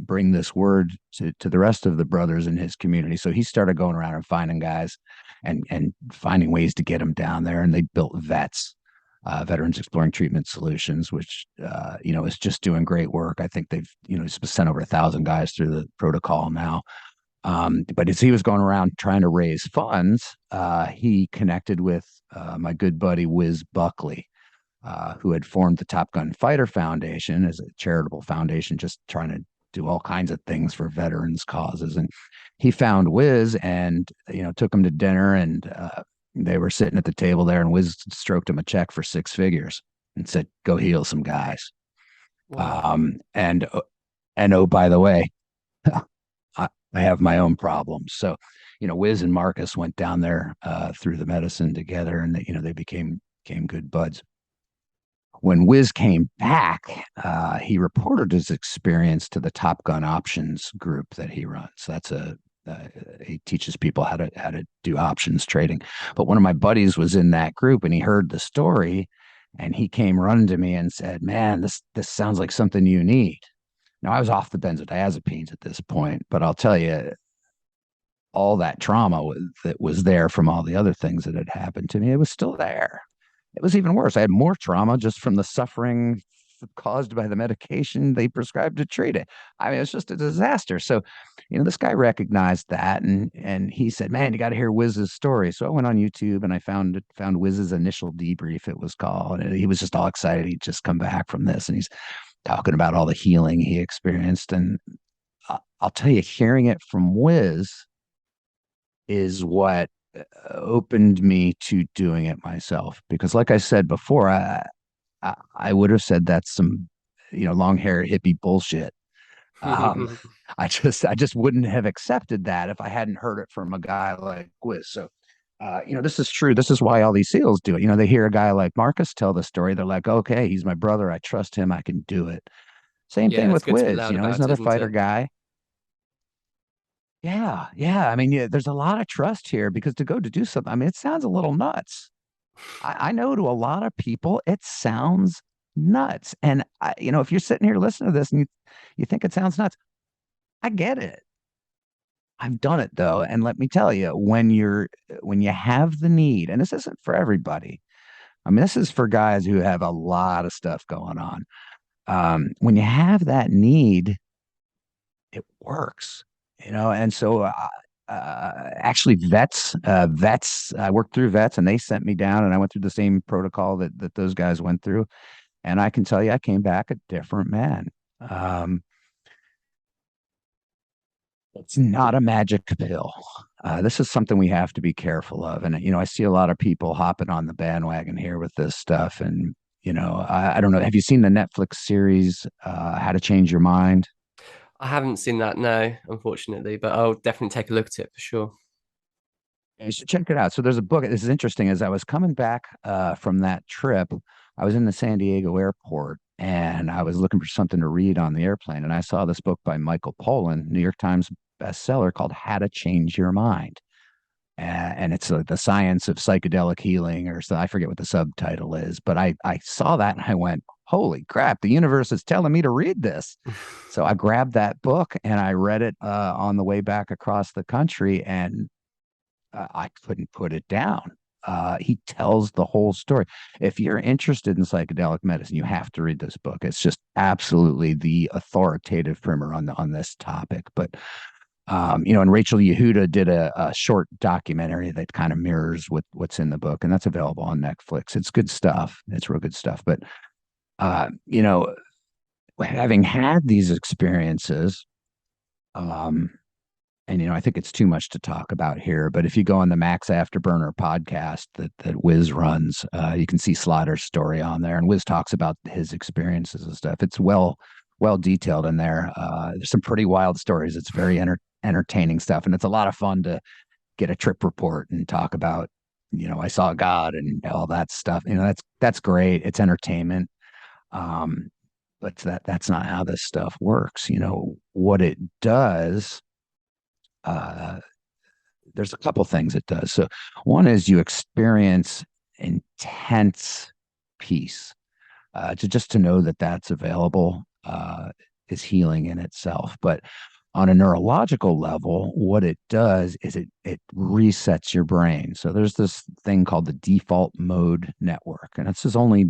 bring this word to the rest of the brothers in his community. So he started going around and finding guys and finding ways to get them down there. And they built vets, Veterans Exploring Treatment Solutions, which, is just doing great work. I think they've, sent over 1,000 guys through the protocol now. But as he was going around trying to raise funds, he connected with my good buddy Wiz Buckley, who had formed the Top Gun Fighter Foundation as a charitable foundation, just trying to do all kinds of things for veterans causes. And he found Wiz and, took him to dinner, and they were sitting at the table there, and Wiz stroked him a check for 6 figures and said, "Go heal some guys." Wow. And oh, by the way, I have my own problems. So, Wiz and Marcus went down there through the medicine together, and they became good buds. When Wiz came back, he reported his experience to the Top Gun Options group that he runs. So he teaches people how to do options trading. But one of my buddies was in that group, and he heard the story, and he came running to me and said, "Man, this sounds like something you need." Now, I was off the benzodiazepines at this point, but I'll tell you, all that trauma that was there from all the other things that had happened to me, it was still there. It was even worse. I had more trauma just from the suffering caused by the medication they prescribed to treat it. I mean, it was just a disaster. So, this guy recognized that, and he said, "Man, you got to hear Wiz's story." So I went on YouTube and I found Wiz's initial debrief, it was called. And he was just all excited. He'd just come back from this, and he's talking about all the healing he experienced. And I'll tell you, hearing it from Wiz is what opened me to doing it myself. Because like I said before, I would have said that's some, long hair hippie bullshit. Um, I just wouldn't have accepted that if I hadn't heard it from a guy like Wiz. So, this is true. This is why all these SEALs do it. They hear a guy like Marcus tell the story. They're like, "Okay, he's my brother. I trust him. I can do it." Same Yeah, thing it's with good to be Wiz. loud He's about it, another isn't fighter it? guy. Yeah, yeah. I mean, yeah, there's a lot of trust here because to go to do something, I mean, it sounds a little nuts. I know to a lot of people, it sounds nuts. And if you're sitting here listening to this and you think it sounds nuts, I get it. I've done it though, and let me tell you, when you have the need, and this isn't for everybody. I mean, this is for guys who have a lot of stuff going on. When you have that need, it works, and so actually vets, I worked through vets, and they sent me down, and I went through the same protocol that those guys went through, and I can tell you I came back a different man. um, it's not a magic pill. This is something we have to be careful of, and I see a lot of people hopping on the bandwagon here with this stuff. And I don't know, have you seen the Netflix series How to Change Your Mind? I haven't seen that, no, unfortunately, but I'll definitely take a look at it for sure. You should check it out. So there's a book. This is interesting. As I was coming back from that trip, I was in the San Diego airport and I was looking for something to read on the airplane. And I saw this book by Michael Pollan, New York Times bestseller, called How to Change Your Mind. And it's the science of psychedelic healing, or so I forget what the subtitle is. But I saw that and I went, "Holy crap, the universe is telling me to read this." So I grabbed that book and I read it on the way back across the country. And I couldn't put it down. He tells the whole story. If you're interested in psychedelic medicine, you have to read this book. It's just absolutely the authoritative primer on this topic. But and Rachel Yehuda did a short documentary that kind of mirrors what's in the book, and that's available on Netflix. It's good stuff. It's real good stuff. But uh, you know, having had these experiences, um, and I think it's too much to talk about here, but if you go on the Max Afterburner podcast that Wiz runs, you can see Slaughter's story on there, and Wiz talks about his experiences and stuff. It's well detailed in there. There's some pretty wild stories. It's very entertaining stuff, and it's a lot of fun to get a trip report and talk about. I saw God and all that stuff. That's great. It's entertainment. But that's not how this stuff works. What it does, there's a couple things it does. So one is you experience intense peace. Just to know that that's available is healing in itself. But on a neurological level, what it does is it resets your brain. So there's this thing called the default mode network, and this has only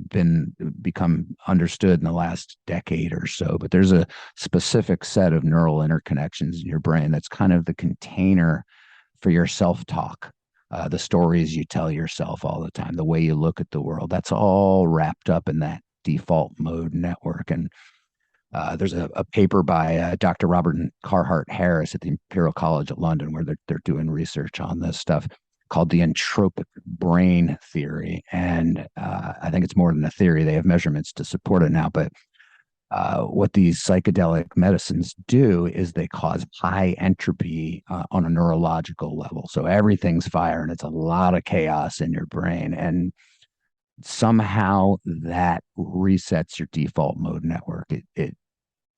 become understood in the last decade or so. But there's a specific set of neural interconnections in your brain that's kind of the container for your self-talk, the stories you tell yourself all the time, the way you look at the world. That's all wrapped up in that default mode network. And there's a paper by Dr. Robert and Carhart Harris at the Imperial College of London where they're doing research on this stuff called the entropic brain theory. And I think it's more than a theory. They have measurements to support it now. But what these psychedelic medicines do is they cause high entropy on a neurological level. So everything's fire and it's a lot of chaos in your brain. And somehow that resets your default mode network. It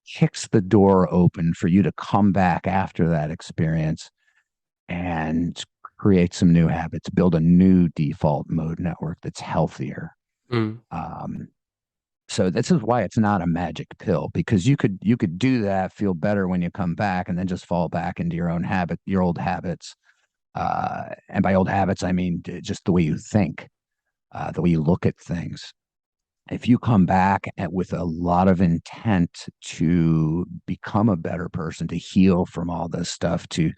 kicks the door open for you to come back after that experience and create some new habits, build a new default mode network that's healthier. Mm. So this is why it's not a magic pill, because you could do that, feel better when you come back, and then just fall back into your old habits. And by old habits, I mean just the way you think, the way you look at things. If you come back with a lot of intent to become a better person, to heal from all this stuff, to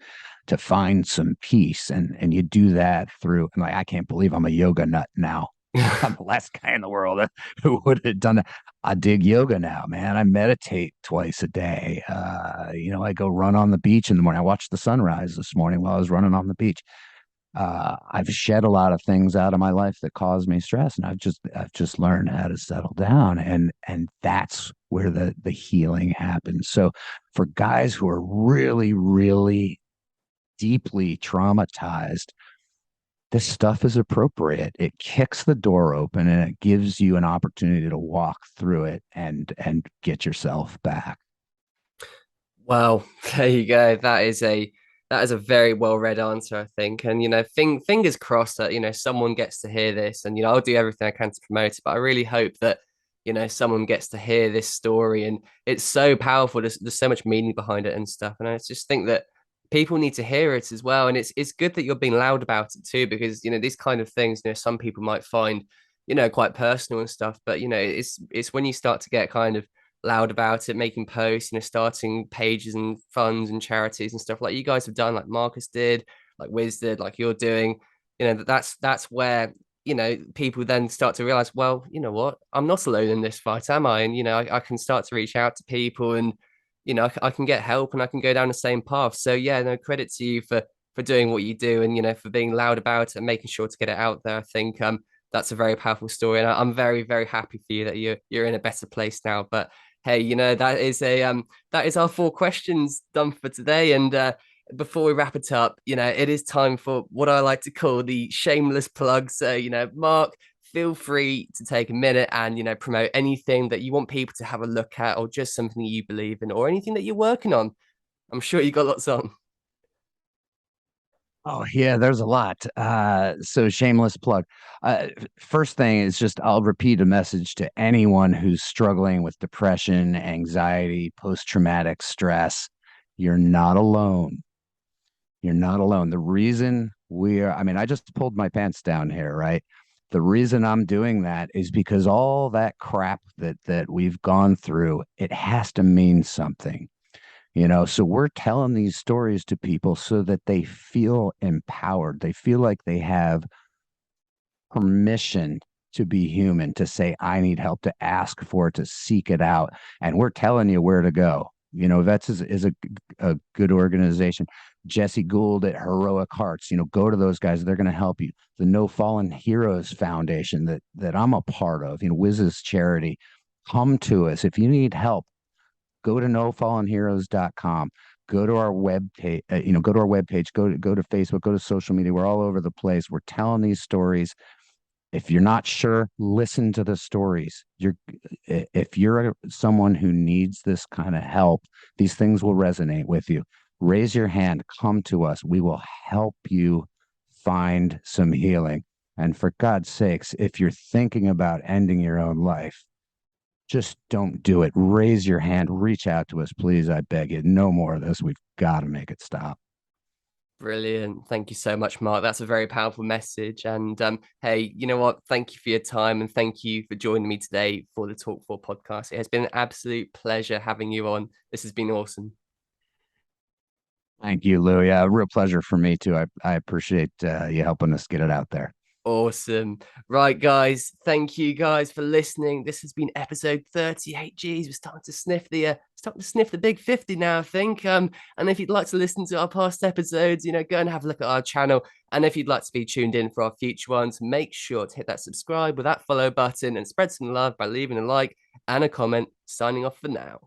find some peace, and you do that through, I'm like, I can't believe I'm a yoga nut now. I'm the last guy in the world who would have done that. I dig yoga now, man. I meditate twice a day. I go run on the beach in the morning. I watched the sunrise this morning while I was running on the beach. I've shed a lot of things out of my life that caused me stress, and I've just learned how to settle down, and that's where the healing happens. So for guys who are really, really deeply traumatized, this stuff is appropriate. It kicks the door open and it gives you an opportunity to walk through it and get yourself back. Well, there you go. That is a very well read answer, I think. And fingers crossed that someone gets to hear this, and I'll do everything I can to promote it. But I really hope that someone gets to hear this story, and it's so powerful. There's so much meaning behind it and stuff. And I just think that people need to hear it as well. And it's good that you're being loud about it too, because these kind of things, some people might find quite personal and stuff. But it's when you start to get kind of loud about it, making posts, starting pages and funds and charities and stuff like you guys have done, like Marcus did, like Wiz did, like you're doing, that's where people then start to realize, well, you know what, I'm not alone in this fight, am I? And I can start to reach out to people, and I can get help, and I can go down the same path. So yeah, no, credit to you for doing what you do, and for being loud about it and making sure to get it out there. I think that's a very powerful story, and I'm very, very happy for you that you're in a better place now. But hey, that is our 4 questions done for today. And before we wrap it up, it is time for what I like to call the shameless plug. So, Mark, feel free to take a minute and promote anything that you want people to have a look at, or just something that you believe in, or anything that you're working on. I'm sure you got lots on. Oh yeah, there's a lot. So shameless plug. First thing is just I'll repeat a message to anyone who's struggling with depression, anxiety, post-traumatic stress. You're not alone. You're not alone. The reason I mean, I just pulled my pants down here, right? The reason I'm doing that is because all that crap that we've gone through, it has to mean something. So we're telling these stories to people so that they feel empowered. They feel like they have permission to be human, to say, I need help, to ask for it, to seek it out. And we're telling you where to go. Vets is a good organization. Jesse Gould at Heroic Hearts, go to those guys. They're going to help you. The No Fallen Heroes Foundation that I'm a part of, Wiz's charity, come to us. If you need help, go to nofallenheroes.com. Go to our webpage, go to our webpage, go to Facebook, go to social media. We're all over the place. We're telling these stories. If you're not sure, listen to the stories. If you're someone who needs this kind of help, these things will resonate with you. Raise your hand, come to us. We will help you find some healing. And for God's sakes, if you're thinking about ending your own life, just don't do it. Raise your hand, reach out to us, please. I beg you. No more of this. We've got to make it stop. Brilliant. Thank you so much, Mark. That's a very powerful message. And hey, you know what? Thank you for your time and thank you for joining me today for the Talk4 podcast. It has been an absolute pleasure having you on. This has been awesome. Thank you, Lou. Yeah, a real pleasure for me too. I appreciate you helping us get it out there. Awesome. Right, guys. Thank you guys for listening. This has been episode 38. Geez, we're starting to sniff the big 50 now, I think. And if you'd like to listen to our past episodes, go and have a look at our channel. And if you'd like to be tuned in for our future ones, make sure to hit that subscribe with that follow button and spread some love by leaving a like and a comment. Signing off for now.